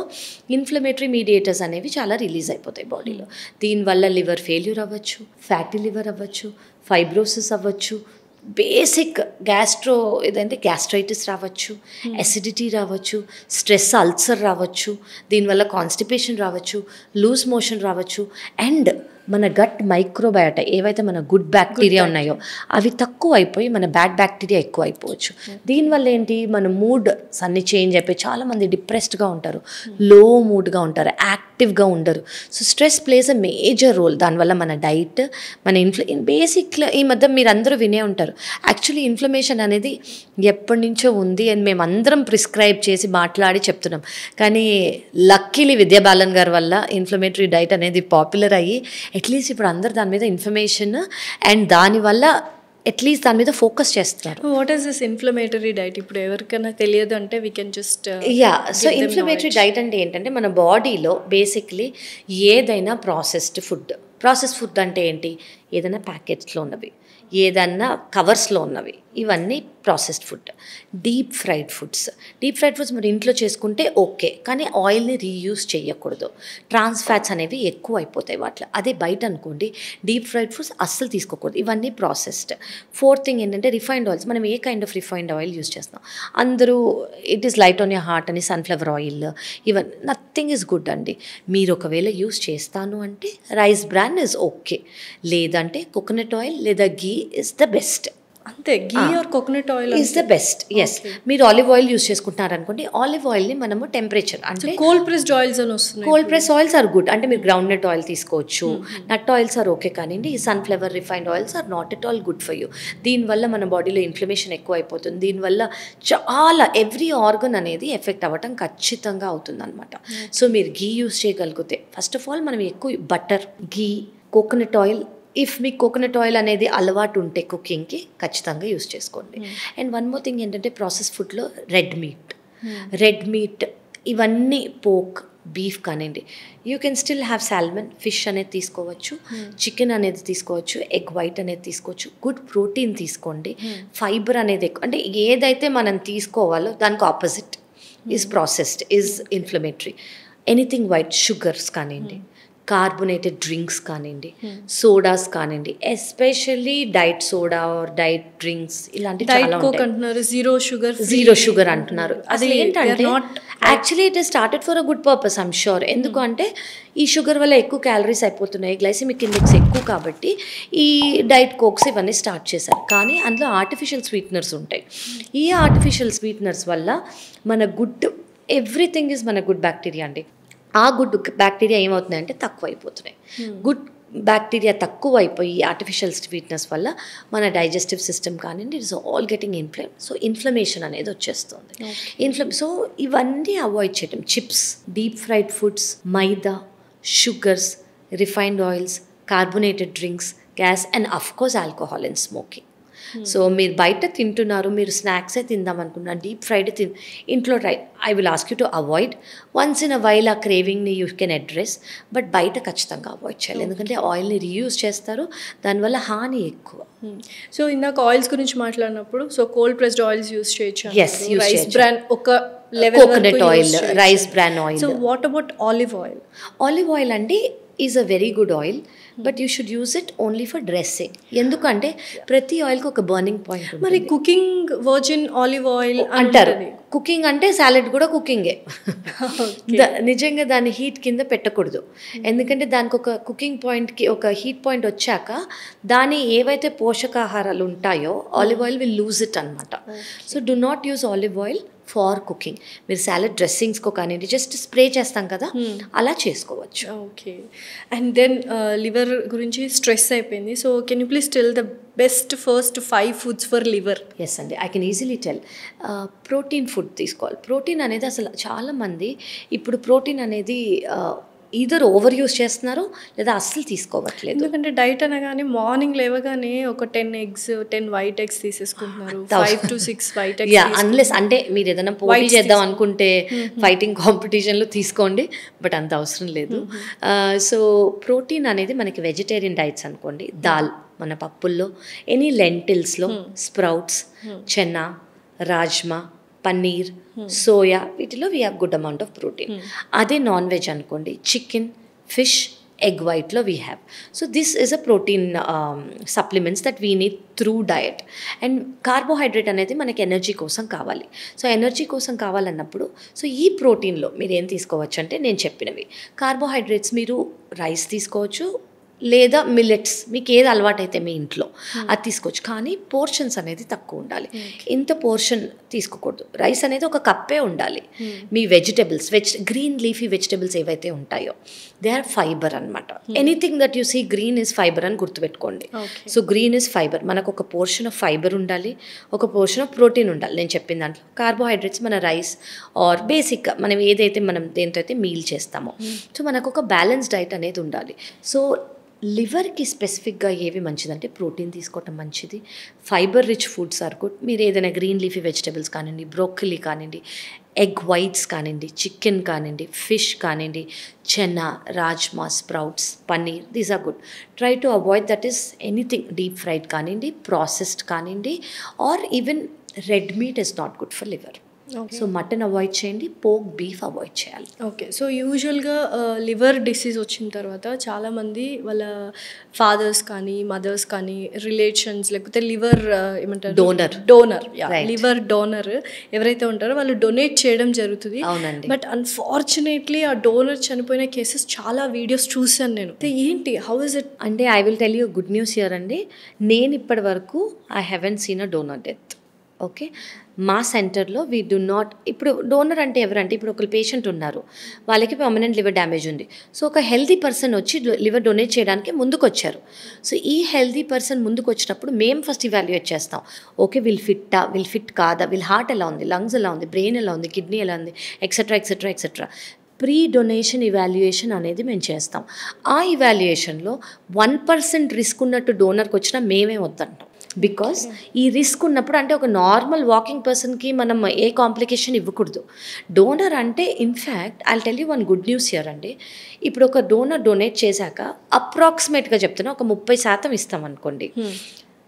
ఇన్ఫ్లమేటరీ మీడియేటర్స్ అనేవి చాలా రిలీజ్ అయిపోతాయి బాడీలో. దీనివల్ల లివర్ ఫెయిల్యూర్ అవ్వచ్చు, ఫ్యాటీ లివర్ అవ్వచ్చు, ఫైబ్రోసిస్ అవ్వచ్చు, బేసిక్ ఏదంటే గ్యాస్ట్రైటిస్ రావచ్చు, అసిడిటీ రావచ్చు, స్ట్రెస్ అల్సర్ రావచ్చు, దీనివల్ల కాన్స్టిపేషన్ రావచ్చు, లూజ్ మోషన్ రావచ్చు, అండ్ మన గట్ మైక్రోబయోటా, ఏవైతే మన గుడ్ బ్యాక్టీరియా ఉన్నాయో అవి తక్కువ అయిపోయి మన బ్యాడ్ బ్యాక్టీరియా ఎక్కువ అయిపోవచ్చు. దీనివల్ల ఏంటి, మన మూడ్ అన్ని చేంజ్ అయిపోయి చాలామంది డిప్రెస్డ్గా ఉంటారు, లో మూడ్గా ఉంటారు, యాక్టివ్గా ఉండరు. So stress plays a major role. దానివల్ల మన డైట్, మన బేసిక్గా ఈ మధ్య మీరు అందరూ వినే ఉంటారు, యాక్చువల్లీ ఇన్ఫ్లమేషన్ అనేది ఎప్పటి నుంచో ఉంది అని మేము అందరం ప్రిస్క్రైబ్ చేసి మాట్లాడి చెప్తున్నాం. కానీ లక్కీలీ విద్యాబాలన్ గారి వల్ల ఇన్ఫ్లమేటరీ డైట్ అనేది పాపులర్ అయ్యి అట్లీస్ట్ ఇప్పుడు అందరు దాని మీద ఇన్ఫర్మేషన్ అండ్ దానివల్ల అట్లీస్ట్ దాని మీద ఫోకస్ చేస్తున్నారు. What is this inflammatory diet? ఇప్పుడు ఎవరికైనా తెలియదు అంటే we can just so inflammatory diet అంటే ఏంటంటే, మన బాడీలో బేసిక్లీ ఏదైనా ప్రాసెస్డ్ ఫుడ్ అంటే ఏంటి, ఏదైనా ప్యాకెట్స్లో ఉన్నవి, ఏదన్నా కవర్స్లో ఉన్నవి, ఇవన్నీ processed food. Deep fried foods మరి ఇంట్లో చేసుకుంటే ఓకే, కానీ ఆయిల్ని రీయూజ్ చేయకూడదు. ట్రాన్స్ ఫ్యాట్స్ అనేవి ఎక్కువ అయిపోతాయి వాటిలో. అదే బయట అనుకోండి, డీప్ ఫ్రైడ్ ఫుడ్స్ అస్సలు తీసుకోకూడదు, ఇవన్నీ ప్రాసెస్డ్. ఫోర్త్ థింగ్ ఏంటంటే రిఫైన్డ్ ఆయిల్స్. మనం ఏ kind of refined oil use చేస్తాం? అందరూ it is light on your heart అని sunflower oil, even nothing is good అండి. మీరు ఒకవేళ యూజ్ చేస్తాను అంటే రైస్ బ్రాన్ ఇస్ ఓకే, లేదంటే కోకోనట్ ఆయిల్ లేదా ఘీ ఇస్ ద బెస్ట్. అంతే, ghee or coconut oil is the best. Yes, మీరు ఆలివ్ ఆయిల్ యూస్ చేసుకుంటున్నారు అనుకోండి, ఆలివ్ ఆయిల్ని మనము టెంపరేచర్, అంటే కోల్డ్ ప్రెస్డ్ ఆయిల్స్ అని వస్తున్నాయి. Cold press oils are good, అంటే మీరు గ్రౌండ్ నట్ ఆయిల్ తీసుకోవచ్చు, నట్ ఆయిల్స్ ఆర్ ఓకే, కానీ ఈ sunflower refined oils are not at all good for you. దీనివల్ల మన బాడీలో ఇన్ఫ్లమేషన్ ఎక్కువ అయిపోతుంది. దీనివల్ల చాలా ఎవ్రీ ఆర్గన్ అనేది ఎఫెక్ట్ అవ్వటం ఖచ్చితంగా అవుతుంది అనమాట. సో మీరు ఘీ యూస్ చేయగలిగితే, ఫస్ట్ ఆఫ్ ఆల్ మనం ఎక్కువ butter, ghee, coconut oil, if మీకు కోకోనట్ ఆయిల్ అనేది అలవాటు ఉంటే కుకింగ్కి ఖచ్చితంగా యూస్ చేసుకోండి. అండ్ వన్ మోర్ థింగ్ ఏంటంటే, ప్రాసెస్ ఫుడ్లో రెడ్ మీట్ ఇవన్నీ, పోక్, బీఫ్ కానివ్వండి, you can still have salmon, fish అనేది తీసుకోవచ్చు, చికెన్ అనేది తీసుకోవచ్చు, ఎగ్ వైట్ అనేది తీసుకోవచ్చు. గుడ్ ప్రోటీన్ తీసుకోండి. ఫైబర్ అనేది ఎక్కువ, అంటే ఏదైతే మనం తీసుకోవాలో దానికి opposite is processed, is inflammatory. Anything white, sugars కానివ్వండి, కార్బొనేటెడ్ డ్రింక్స్ కానివ్వండి, సోడాస్ కానివ్వండి, especially diet soda are diet drinks ఇలాంటివి చాలా అంటున్నారు. జీరో షుగర్ అంటున్నారు. అది ఏంటంటే actually it is started for a good purpose, I'm sure. ఎందుకు అంటే ఈ షుగర్ వల్ల ఎక్కువ క్యాలరీస్ అయిపోతున్నాయి, గ్లైసెమిక్ ఇండెక్స్ ఎక్కువ, కాబట్టి ఈ డైట్ కోక్స్ ఇవన్నీ స్టార్ట్ చేశారు. కానీ అందులో ఆర్టిఫిషియల్ స్వీట్నర్స్ ఉంటాయి. ఈ ఆర్టిఫిషియల్ స్వీట్నర్స్ వల్ల మన గుడ్ ఎవ్రీథింగ్ ఈజ్ మన గుడ్ బ్యాక్టీరియా అండి. ఆ గుడ్ బ్యాక్టీరియా ఏమవుతున్నాయంటే తక్కువ అయిపోతున్నాయి. గుడ్ బ్యాక్టీరియా తక్కువ అయిపోయి ఆర్టిఫిషియల్ స్వీట్నెస్ వల్ల మన డైజెస్టివ్ సిస్టమ్ కానివ్వండి, it is all getting inflame. So inflammation అనేది వచ్చేస్తుంది. సో ఇవన్నీ అవాయిడ్ చేయటం, chips, deep fried foods, maida, sugars, refined oils, carbonated drinks, gas, and of course alcohol and smoking. So మీరు బయట తింటున్నారు, మీరు స్నాక్సే తిందాం అనుకున్నారు, డీప్ ఫ్రైడ్ ఇంట్లో try, I will ask you to avoid. Once in a while ఆ క్రేవింగ్ని you can address, but బయట ఖచ్చితంగా అవాయిడ్ చేయాలి. ఎందుకంటే ఆయిల్ని రీయూజ్ చేస్తారు, దానివల్ల హాని ఎక్కువ. సో ఇందాక ఆయిల్స్ గురించి మాట్లాడినప్పుడు, so cold pressed oils use చేయొచ్చు. Yes, use రైస్ చేయొచ్చు. బ్రాన్ ఒక level coconut oil, rice bran oil. So what about olive oil? Olive oil అంటే is a very good oil, but you should use it only for dressing. ఎందుకంటే ప్రతి ఆయిల్కి ఒక burning point. మరి cooking virgin olive oil అంటారు. Cooking అంటే salad కూడా కుకింగే. నిజంగా దాని హీట్ కింద పెట్టకూడదు, ఎందుకంటే దానికి ఒక కుకింగ్ పాయింట్కి ఒక హీట్ పాయింట్ వచ్చాక దాని ఏవైతే పోషకాహారాలు ఉంటాయో olive oil will lose it అనమాట. So do not use olive oil for cooking. మీరు సాలెడ్ డ్రెస్సింగ్స్కో కానివ్వండి, జస్ట్ స్ప్రే చేస్తాం కదా, అలా చేసుకోవచ్చు. ఓకే. అండ్ దెన్ లివర్ గురించి స్ట్రెస్ అయిపోయింది. So can you please tell the best first 5 foods for liver? Yes అండి, I can easily tell. Protein food తీసుకోవాలి. ప్రోటీన్ అనేది అసలు చాలామంది ఇప్పుడు ప్రోటీన్ అనేది ఈధర్ ఓవర్ యూస్ చేస్తున్నారు లేదా అస్సలు తీసుకోవట్లేదు. ఎందుకంటే డైట్ అనగానే మార్నింగ్ లేవగానే ఒక 10 eggs 10 వైట్ ఎగ్స్ తీసేసుకుంటున్నారు, 5 to 6 వైట్ ఎగ్స్. అన్లెస్ అంటే మీరు ఏదైనా పోటీ చేద్దాం అనుకుంటే ఫైటింగ్ కాంపిటీషన్లో తీసుకోండి, బట్ అంత అవసరం లేదు. సో ప్రోటీన్ అనేది మనకి వెజిటేరియన్ డైట్స్ అనుకోండి, దాల్, మన పప్పుల్లో, ఎనీ లెంటిల్స్లో, స్ప్రౌట్స్, చెన్నా, రాజ్మా, పన్నీర్, సోయా, వీటిలో we have good amount of protein. అదే నాన్ వెజ్ అనుకోండి, చికెన్, ఫిష్, egg whiteలో we have. So this is a protein supplements that we need through diet. And carbohydrate అనేది మనకి ఎనర్జీ కోసం కావాలి. సో ఎనర్జీ కోసం కావాలన్నప్పుడు సో ఈ ప్రోటీన్లో మీరు ఏం తీసుకోవచ్చు అంటే నేను చెప్పినవి కార్బోహైడ్రేట్స్, మీరు రైస్ తీసుకోవచ్చు లేదా మిల్లెట్స్, మీకు ఏది అలవాటైతే మీ ఇంట్లో అది తీసుకోవచ్చు. కానీ పోర్షన్స్ అనేది తక్కువ ఉండాలి. ఇంత పోర్షన్ తీసుకోకూడదు. రైస్ అనేది ఒక కప్పే ఉండాలి. మీ వెజిటబుల్స్, గ్రీన్ లీఫీ వెజిటబుల్స్ ఏవైతే ఉంటాయో దే ఆర్ ఫైబర్ అనమాట. Anything that you sea green is fibre అని గుర్తుపెట్టుకోండి. So green is fibre. మనకు ఒక పోర్షన్ ఆఫ్ ఫైబర్ ఉండాలి, ఒక పోర్షన్ ఆఫ్ ప్రోటీన్ ఉండాలి. నేను చెప్పిన దాంట్లో కార్బోహైడ్రేట్స్ మన రైస్ ఆర్ బేసిక్గా మనం ఏదైతే మనం దేంతో అయితే మీల్ చేస్తామో, సో మనకు ఒక బ్యాలెన్స్ డైట్ అనేది ఉండాలి. సో లివర్కి స్పెసిఫిక్గా ఏవి మంచిదంటే ప్రోటీన్ తీసుకోవటం మంచిది. Fibre rich foods are good. మీరు ఏదైనా గ్రీన్ లీఫీ వెజిటబుల్స్ కానివ్వండి, బ్రోకలీ కానివ్వండి, ఎగ్ వైట్స్ కానివ్వండి, చికెన్ కానివ్వండి, ఫిష్ కానివ్వండి, chana, rajma, sprouts, paneer, these are good. Try to avoid that is anything deep fried కానివ్వండి, ప్రాసెస్డ్ కానివ్వండి, or even red meat is not good for liver. So mutton avoid చేయండి, pork, beef avoid చేయాలి. Okay. So యూజువల్గా liver disease వచ్చిన తర్వాత చాలామంది వాళ్ళ fathers కానీ మదర్స్ కానీ రిలేషన్స్ లేకపోతే లివర్ ఏమంటారు డోనర్ లివర్ డోనర్ ఎవరైతే ఉంటారో వాళ్ళు డొనేట్ చేయడం జరుగుతుంది. అవునండి. బట్ అన్ఫార్చునేట్లీ ఆ డోనర్ చనిపోయిన కేసెస్ చాలా వీడియోస్ చూసాను నేను. ఏంటి, హౌ ఇస్ ఇట్? అంటే I will tell you good news here అండి. నేను ఇప్పటి వరకు I haven't seen a donor death. Okay, మా సెంటర్లో వీ డు నాట్. ఇప్పుడు డోనర్ అంటే ఎవరంటే ఇప్పుడు ఒక పేషెంట్ ఉన్నారు, వాళ్ళకి పర్మనెంట్ లివర్ డ్యామేజ్ ఉంది. సో ఒక హెల్దీ పర్సన్ వచ్చి లివర్ డొనేట్ చేయడానికి ముందుకు వచ్చారు. సో ఈ హెల్దీ పర్సన్ ముందుకు వచ్చినప్పుడు మేము ఫస్ట్ ఇవాల్యుయేట్ చేస్తాం. ఓకే, వీళ్ళు ఫిట్ కాదా, వీళ్ళ హార్ట్ ఎలా ఉంది, లంగ్స్ ఎలా ఉంది, బ్రెయిన్ ఎలా ఉంది, కిడ్నీ ఎలా ఉంది, etcetera etcetera etcetera. Pre donation evaluation అనేది మేము చేస్తాం. ఆ ఇవాల్యుయేషన్లో 1% రిస్క్ ఉన్నట్టు డోనర్కి వచ్చినా మేమే వద్దంటాం. బికాస్ ఈ రిస్క్ ఉన్నప్పుడు అంటే ఒక నార్మల్ వాకింగ్ పర్సన్కి మనం ఏ కాంప్లికేషన్ ఇవ్వకూడదు. డోనర్ అంటే in fact I tell you one good news here అండి. ఇప్పుడు ఒక డోనర్ డొనేట్ చేశాక అప్రాక్సిమేట్గా చెప్తున్నా ఒక 30% ఇస్తాం అనుకోండి.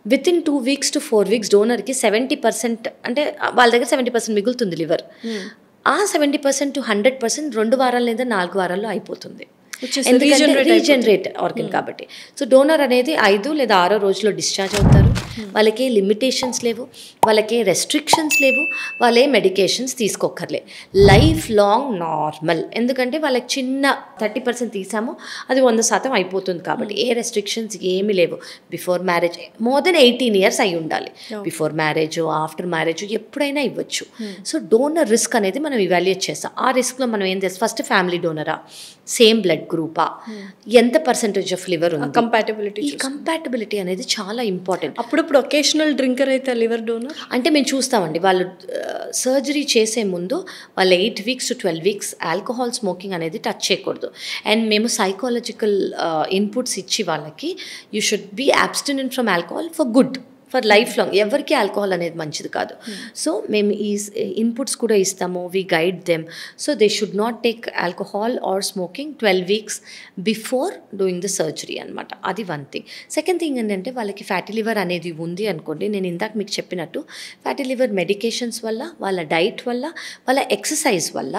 With in 2 weeks to 4 weeks డోనర్కి 70% అంటే వాళ్ళ దగ్గర 70% మిగులుతుంది లివర్. ఆ 70% to 100% 2 వారాల లేదా 4 వారాల్లో అయిపోతుంది. రీజనరేట్ ఆర్గన్ కాబట్టి. సో డోనర్ అనేది 5 లేదా 6 రోజుల్లో డిశ్చార్జ్ అవుతారు. వాళ్ళకి లిమిటేషన్స్ లేవు, వాళ్ళకి రెస్ట్రిక్షన్స్ లేవు, వాళ్ళే మెడికేషన్స్ తీసుకోకర్లే. Life long normal. ఎందుకంటే వాళ్ళకి చిన్న 30% తీసామో అది 100% అయిపోతుంది కాబట్టి ఏ రెస్ట్రిక్షన్స్ ఏమీ లేవు. Before marriage more than 18 years అయి ఉండాలి. బిఫోర్ మ్యారేజ్, ఆఫ్టర్ మ్యారేజ్ ఎప్పుడైనా ఇవ్వచ్చు. సో డోనర్ రిస్క్ అనేది మనం ఇవాల్యుయేట్ చేస్తాం. ఆ రిస్క్లో మనం ఏం చేస్తాం, ఫస్ట్ ఫ్యామిలీ డోనరా, సేమ్ బ్లడ్ గ్రూపా, ఎంత పర్సెంటేజ్ ఆఫ్ లివర్ ఉంది, కంపాటబిలిటీ. ఈ కంపాటబిలిటీ అనేది చాలా ఇంపార్టెంట్. అప్పుడప్పుడు ఒకేషనల్ డ్రింకర్ అయితే లివర్ డోనర్ అంటే మేము చూస్తామండి. వాళ్ళు సర్జరీ చేసే ముందు వాళ్ళు 8 weeks to 12 weeks alcohol smoking అనేది టచ్ చేయకూడదు. అండ్ మేము సైకాలజికల్ ఇన్పుట్స్ ఇచ్చి వాళ్ళకి you should be abstinent from alcohol for good for life long. ఎవరికి ఆల్కహాల్ అనేది మంచిది కాదు. సో మేము ఈ ఇన్పుట్స్ కూడా ఇస్తాము, we guide them. So they should not take alcohol or smoking 12 weeks before doing the surgery అనమాట. అది వన్ థింగ్. సెకండ్ థింగ్ ఏంటంటే వాళ్ళకి ఫ్యాటీ లివర్ అనేది ఉంది అనుకోండి, నేను ఇందాక మీకు చెప్పినట్టు ఫ్యాటీ లివర్ మెడికేషన్స్ వల్ల, వాళ్ళ డైట్ వల్ల, వాళ్ళ ఎక్సర్సైజ్ వల్ల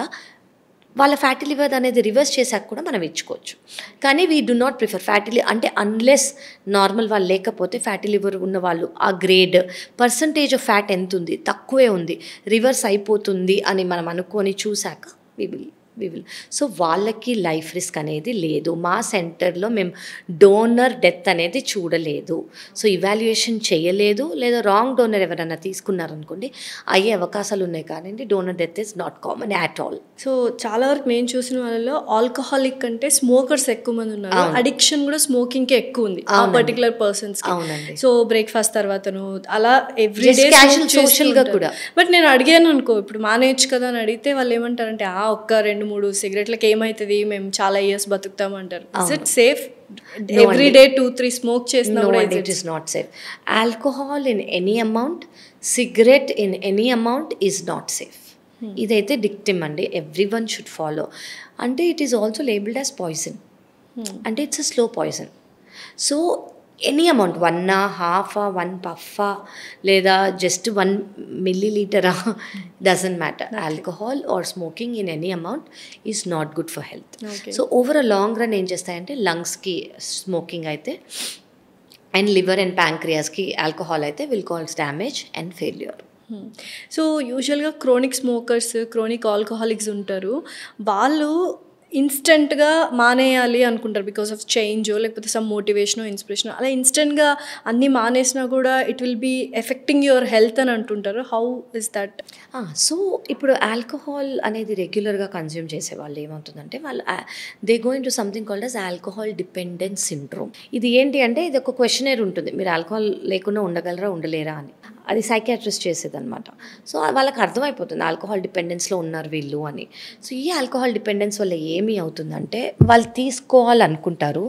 వాళ్ళ ఫ్యాటీ లివర్ అనేది రివర్స్ చేశాక కూడా మనం ఇచ్చుకోవచ్చు. కానీ we do not prefer fatty అంటే అన్లెస్ నార్మల్ వాళ్ళు లేకపోతే ఫ్యాటీ లివర్ ఉన్న వాళ్ళు ఆ గ్రేడ్ పర్సంటేజ్ ఆఫ్ ఫ్యాట్ ఎంత ఉంది, తక్కువే ఉంది, రివర్స్ అయిపోతుంది అని మనం అనుకొని చూశాక వి విల్. సో వాళ్ళకి లైఫ్ రిస్క్ అనేది లేదు. మా సెంటర్లో మేము డోనర్ డెత్ అనేది చూడలేదు. సో ఇవాల్యుయేషన్ చేయలేదు, లేదా రాంగ్ డోనర్ ఎవరైనా తీసుకున్నారనుకోండి అయ్యే అవకాశాలు ఉన్నాయి. కానీ donor death is not common at all. So చాలా వరకు నేను చూసిన వాళ్ళలో ఆల్కహాలిక్ అంటే స్మోకర్స్ ఎక్కువ మంది ఉన్నారు. అడిక్షన్ కూడా స్మోకింగ్కే ఎక్కువ ఉంది ఆ పర్టికులర్ పర్సన్స్. అవునండి. సో బ్రేక్ఫాస్ట్ తర్వాతను అలా ఎవ్రీడే సోషల్గా కూడా. బట్ నేను అడిగాను అనుకో, ఇప్పుడు మానేయచ్చు కదా అని అడిగితే వాళ్ళు ఏమంటారంటే ఒక్క 2-3 సిగరెట్లకి ఏమవుతుంది, మేము చాలా ఇయర్స్ బతుకుతాం అంటారు. Is it safe everyday 2-3 smoke చేసినా కూడా? It is not safe. Alcohol in any amount, cigarette in any amount is not safe. ఇదైతే డిక్టిమ్ అండి, ఎవ్రీ వన్ షుడ్ ఫాలో. అంటే it is also labelled as poison. అంటే it's a slow poison. So any amount, 1/2, 1 puff లేదా just 1 milliliter doesn't matter. Alcohol or smoking in any amount is not good for health. So over a long run ఏం చేస్తాయంటే లంగ్స్కి smoking అయితే and liver and ప్యాంక్రియాస్కి alcohol అయితే will cause damage and failure. So యూజువల్గా chronic smokers, chronic alcoholics ఉంటారు. వాళ్ళు ఇన్స్టెంట్గా మానేయాలి అనుకుంటారు బికాస్ ఆఫ్ చేంజ్, లేకపోతే సమ్ మోటివేషన్, ఇన్స్పిరేషన్. అలా ఇన్స్టెంట్గా అన్నీ మానేసినా కూడా it will be affecting your health అని అంటుంటారు. How is that? సో ఇప్పుడు ఆల్కహాల్ అనేది రెగ్యులర్గా కన్జ్యూమ్ చేసే వాళ్ళు ఏమవుతుందంటే వాళ్ళు they going to something called us alcohol dependence syndrome. ఇది ఏంటి అంటే ఇది ఒక క్వశ్చనర్ ఉంటుంది, మీరు ఆల్కహాల్ లేకుండా ఉండగలరా ఉండలేరా అని. అది సైకాట్రిస్ట్ చేసేదన్నమాట. సో వాళ్ళకి అర్థమైపోతుంది ఆల్కహాల్ డిపెండెన్స్లో ఉన్నారు వీళ్ళు అని. సో ఈ ఆల్కహాల్ డిపెండెన్స్ వల్ల ఏమి అవుతుందంటే వాళ్ళు తీసుకోవాలనుకుంటారు,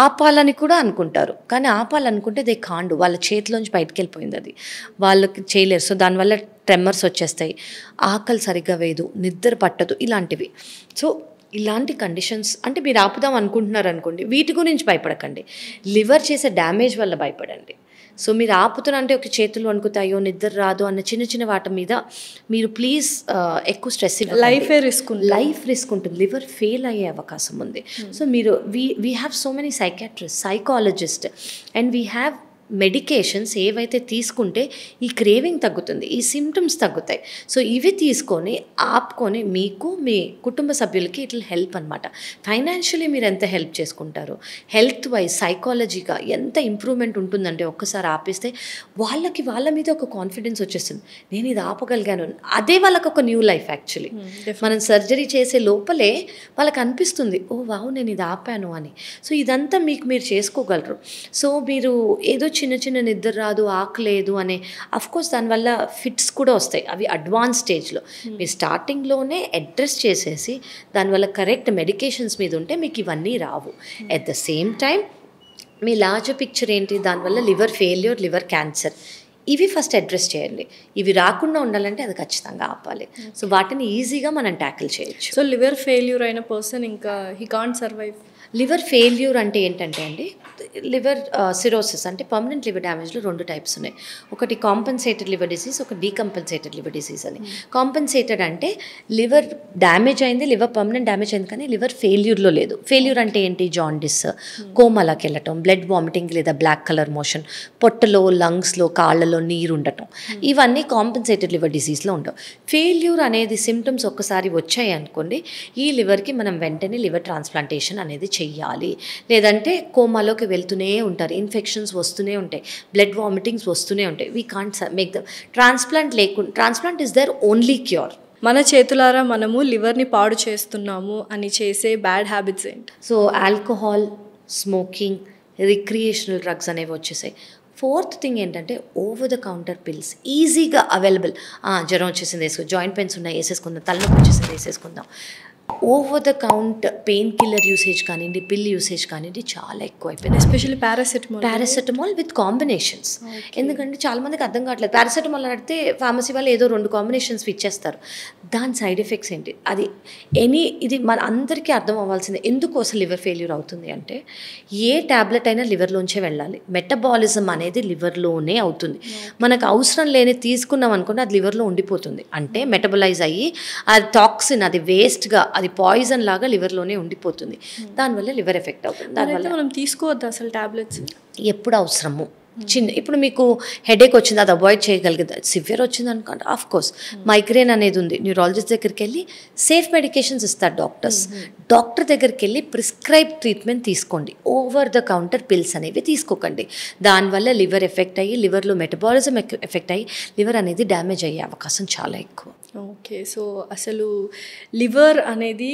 ఆపాలని కూడా అనుకుంటారు, కానీ ఆపాలనుకుంటే దే కాండు, వాళ్ళ చేతిలోంచి బయటకు వెళ్ళిపోయింది, అది వాళ్ళకి చేయలేరు. సో దానివల్ల ట్రెమర్స్ వచ్చేస్తాయి, ఆకలి సరిగ్గా వేయదు, నిద్ర పట్టదు, ఇలాంటివి. సో ఇలాంటి కండిషన్స్ అంటే మీరు ఆపుదాం అనుకుంటున్నారు అనుకోండి, వీటి గురించి భయపడకండి, లివర్ చేసే డ్యామేజ్ వల్ల భయపడండి. సో మీరు ఆపుతున్నంటే ఒక చేతులు వణుకుతాయో, నిద్ర రాదు అన్న చిన్న చిన్న వాటి మీద మీరు ప్లీజ్ ఎక్కువ స్ట్రెస్ ఇవ్వండి. లైఫ్ రిస్క్ ఉంటుంది, లివర్ ఫెయిల్ అయ్యే అవకాశం ఉంది. సో మీరు we have so many psychiatrist, psychologist and we have medications ఏవైతే తీసుకుంటే ఈ క్రేవింగ్ తగ్గుతుంది, ఈ సిమ్టమ్స్ తగ్గుతాయి. సో ఇవి తీసుకొని ఆపుకొని మీకు మీ కుటుంబ సభ్యులకి ఇట్ విల్ హెల్ప్ అనమాట. ఫైనాన్షియలీ మీరు ఎంత హెల్ప్ చేసుకుంటారు, హెల్త్ వైజ్ సైకాలజీగా ఎంత ఇంప్రూవ్మెంట్ ఉంటుందంటే ఒక్కసారి ఆపేస్తే వాళ్ళకి వాళ్ళ మీద ఒక కాన్ఫిడెన్స్ వచ్చేస్తుంది, నేను ఇది ఆపగలిగాను. అదే వాళ్ళకి ఒక న్యూ లైఫ్ యాక్చువల్లీ. మనం సర్జరీ చేసే లోపలే వాళ్ళకి అనిపిస్తుంది, ఓ వావ్ నేను ఇది ఆపాను అని. సో ఇదంతా మీకు మీరు చేసుకోగలరు. సో మీరు ఏదో చిన్న చిన్న నిద్ర రాదు, ఆకలేదు అనే, అఫ్కోర్స్ దానివల్ల ఫిట్స్ కూడా వస్తాయి, అవి అడ్వాన్స్ స్టేజ్లో. మీరు స్టార్టింగ్లోనే అడ్రస్ చేసేసి దానివల్ల కరెక్ట్ మెడికేషన్స్ మీద ఉంటే మీకు ఇవన్నీ రావు. ఎట్ ద సేమ్ టైం మీ లార్జర్ పిక్చర్ ఏంటి, దానివల్ల లివర్ ఫెయిల్యూర్, లివర్ క్యాన్సర్, ఇవి ఫస్ట్ అడ్రస్ చేయండి. ఇవి రాకుండా ఉండాలంటే అది ఖచ్చితంగా ఆపాలి. సో వాటిని ఈజీగా మనం ట్యాకిల్ చేయొచ్చు. సో లివర్ ఫెయిల్యూర్ అయిన పర్సన్ ఇంకా he can't survive. Liver failure అంటే ఏంటంటే అండి, లివర్ సిరోసిస్ అంటే పర్మనెంట్ లివర్ డ్యామేజ్లో 2 types ఉన్నాయి. ఒకటి కాంపెన్సేటెడ్ లివర్ డిసీజ్, ఒక డీకంపెన్సేటెడ్ లివర్ డిసీజ్ అని. కాంపెన్సేటెడ్ అంటే లివర్ డ్యామేజ్ అయింది, లివర్ పర్మనెంట్ డ్యామేజ్ అయింది, కానీ లివర్ ఫెయిల్యూర్లో లేదు. ఫెయిల్యూర్ అంటే ఏంటి, జాండిస్, కోమాలోకి వెళ్ళటం, బ్లడ్ వామిటింగ్ లేదా బ్లాక్ కలర్ మోషన్, పొట్టలో, లంగ్స్లో, కాళ్ళలో నీరు ఉండటం, ఇవన్నీ కాంపెన్సేటెడ్ లివర్ డిసీజ్లో ఉండవు. ఫెయిల్యూర్ అనేది సిమ్టమ్స్ ఒక్కసారి వచ్చాయి అనుకోండి, ఈ లివర్కి మనం వెంటనే లివర్ ట్రాన్స్ప్లాంటేషన్ అనేది చెయ్యాలి. లేదంటే కోమాలోకి వెళ్తూనే ఉంటారు, ఇన్ఫెక్షన్స్ వస్తూనే ఉంటాయి, బ్లడ్ వామిటింగ్స్ వస్తూనే ఉంటాయి. We can't make the transplant లేకుండా, transplant is the only cure. మన చేతులారా మనము లివర్ని పాడు చేస్తున్నాము అని చేసే బ్యాడ్ హ్యాబిట్స్ ఏంటి? So alcohol, smoking, recreational drugs అనేవి వచ్చేసాయి. 4th థింగ్ ఏంటంటే ఓవర్ ద కౌంటర్ పిల్స్ ఈజీగా అవైలబుల్. జ్వరం వచ్చేసింది వేసుకో, జాయింట్ పెయిన్స్ ఉన్నాయి వేసేసుకుందాం, తలనొప్పి వచ్చేసింది వేసేసుకుందాం. Over the count pain killer usage కానివ్వండి, పిల్ యూసేజ్ కానివ్వండి చాలా ఎక్కువ అయిపోయింది. Especially paracetamol with combinations. ఎందుకంటే చాలామందికి అర్థం కావట్లేదు. పారాసెటమాల్ అడిగితే ఫార్మసీ వాళ్ళు ఏదో 2 కాంబినేషన్స్ ఇచ్చేస్తారు. దాని సైడ్ ఎఫెక్ట్స్ ఏంటి, అది ఇది మన అందరికీ అర్థం అవ్వాల్సిందే. ఎందుకు అసలు లివర్ ఫెయిల్యూర్ అవుతుంది అంటే, ఏ ట్యాబ్లెట్ అయినా లివర్లోంచే వెళ్ళాలి. మెటబాలిజం అనేది లివర్లోనే అవుతుంది. మనకు అవసరం లేని తీసుకున్నాం అనుకోండి, అది లివర్లో ఉండిపోతుంది. అంటే మెటబలైజ్ అయ్యి అది టాక్సిన్, అది వేస్ట్గా, అది పాయిజన్ లాగా లివర్లోనే ఉండిపోతుంది. దానివల్ల లివర్ ఎఫెక్ట్ అవుతుంది. దానివల్ల మనం తీసుకోవద్దు అసలు టాబ్లెట్స్ ఎప్పుడు అవసరము. ఇప్పుడు మీకు హెడేక్ వచ్చింది, అది అవాయిడ్ చేయగలిగింది. సివియర్ వచ్చింది అనుకోండి, ఆఫ్ కోర్స్ మైగ్రేన్ అనేది ఉంది, న్యూరాలజిస్ట్ దగ్గరికి వెళ్ళి సేఫ్ మెడికేషన్స్ ఇస్తారు డాక్టర్స్. డాక్టర్ దగ్గరికి వెళ్ళి ప్రిస్క్రైబ్ ట్రీట్మెంట్ తీసుకోండి. ఓవర్ ద కౌంటర్ పిల్స్ అనేవి తీసుకోకండి. దానివల్ల లివర్ ఎఫెక్ట్ అయ్యి, లివర్లో మెటబాలిజం ఎఫెక్ట్ అయ్యి లివర్ అనేది డ్యామేజ్ అయ్యే అవకాశం చాలా ఎక్కువ. ఓకే, సో అసలు లివర్ అనేది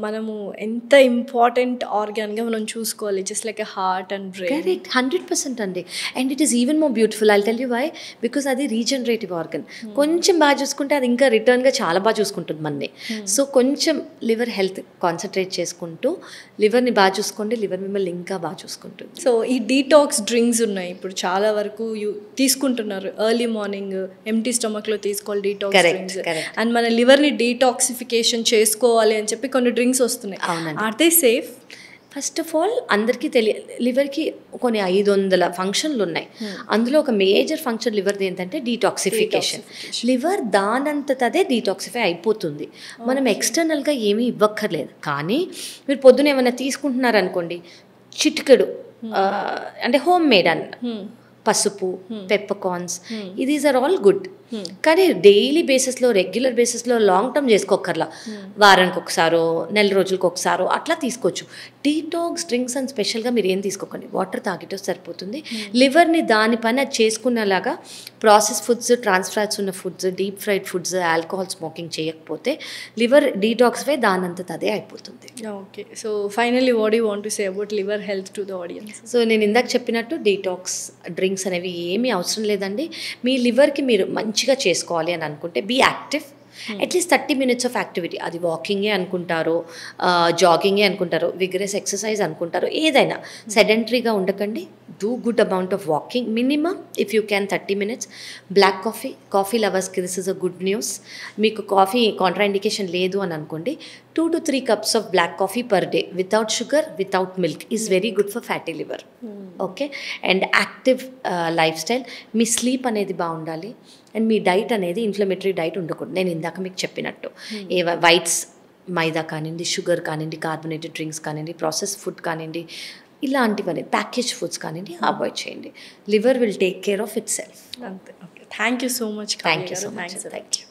మనము ఎంత ఇంపార్టెంట్ ఆర్గాన్గా మనం చూసుకోవాలి, just like a heart and brain. Correct, 100% అండి. And it is even more beautiful. I'll tell you why. Because అది రీజనరేటివ్ ఆర్గన్. కొంచెం బాగా చూసుకుంటే అది ఇంకా రిటర్న్గా చాలా బాగా చూసుకుంటుంది మనని. సో కొంచెం లివర్ హెల్త్ కాన్సన్ట్రేట్ చేసుకుంటూ లివర్ని బాగా చూసుకోండి, లివర్ మిమ్మల్ని ఇంకా బాగా చూసుకుంటుంది. సో ఈ డీటాక్స్ డ్రింక్స్ ఉన్నాయి, ఇప్పుడు చాలా వరకు తీసుకుంటున్నారు. ఎర్లీ మార్నింగ్ ఎంటీ స్టమక్లో తీసుకోవాలి డీటాక్స్ డ్రింక్స్. అండ్ మన లివర్ని డీటాక్సిఫికేషన్ చేసుకోవాలి అని చెప్పి కొన్ని డ్రింక్స్ వస్తున్నాయి. Are they safe? First of all అందరికీ లివర్కి కొన్ని 500 ఫంక్షన్లు ఉన్నాయి. అందులో ఒక మేజర్ ఫంక్షన్ లివర్ది ఏంటంటే డీటాక్సిఫికేషన్. లివర్ దానంతదే డీటాక్సిఫై అయిపోతుంది. మనం ఎక్స్టర్నల్గా ఏమీ ఇవ్వక్కర్లేదు. కానీ మీరు పొద్దున ఏమైనా తీసుకుంటున్నారనుకోండి, చిటికెడు అంటే హోమ్ మేడ్ పసుపు, పెప్పర్కార్న్స్, దీస్ ఆర్ ఆల్ గుడ్. కానీ డైలీ బేసిస్లో, రెగ్యులర్ బేసిస్లో లాంగ్ టర్మ్ చేసుకోకర్లా. వారానికి ఒకసారో, నెల రోజులకు ఒకసారో అట్లా తీసుకోవచ్చు. డీటాక్స్ డ్రింక్స్ అని స్పెషల్గా మీరు ఏం తీసుకోకండి, వాటర్ తాగితే సరిపోతుంది. లివర్ని దాని పని అది చేసుకునేలాగా ప్రాసెస్ ఫుడ్స్, ట్రాన్స్ ఫ్యాట్స్ ఉన్న foods, deep fried foods, alcohol smoking చేయకపోతే లివర్ డీటాక్స్పై దానంతట అదే అయిపోతుంది. Okay, so finally what you want to say about liver health to the audience? So నేను ఇందాక చెప్పినట్టు డీటాక్స్ డ్రింక్స్ అనేవి ఏమీ అవసరం లేదండి. మీ లివర్కి మీరు మంచిగా చేసుకోవాలి అని అనుకుంటే be active. At least 30 minutes of activity. అది వాకింగే అనుకుంటారో, జాగింగే అనుకుంటారో, విగరస్ ఎక్సర్సైజ్ అనుకుంటారో, ఏదైనా సెడెంటరీగా ఉండకండి. Do good amount of walking, minimum if you can 30 minutes. Black coffee లవర్స్కి this is a good news. మీకు కాఫీ కాంట్రాఇండికేషన్ లేదు అని అనుకోండి, 2 to 3 cups of black coffee per day without sugar, without milk is very good for fatty liver. Okay, and active lifestyle. మీ sleep అనేది బాగుండాలి. And మీ diet అనేది inflammatory diet ఉండకూడదు. నేను ఇందాక మీకు చెప్పినట్టు వైట్స్, మైదా కానివ్వండి, షుగర్ కానివ్వండి, కార్బోనేటెడ్ డ్రింక్స్ కానివ్వండి, ప్రాసెస్ ఫుడ్ కానివ్వండి, ఇలాంటివన్నీ ప్యాకేజ్ ఫుడ్స్ కానివ్వండి అవాయిడ్ చేయండి. Liver will take care of itself. అంతే. Okay, thank you so much. Thank you so much. Thank you.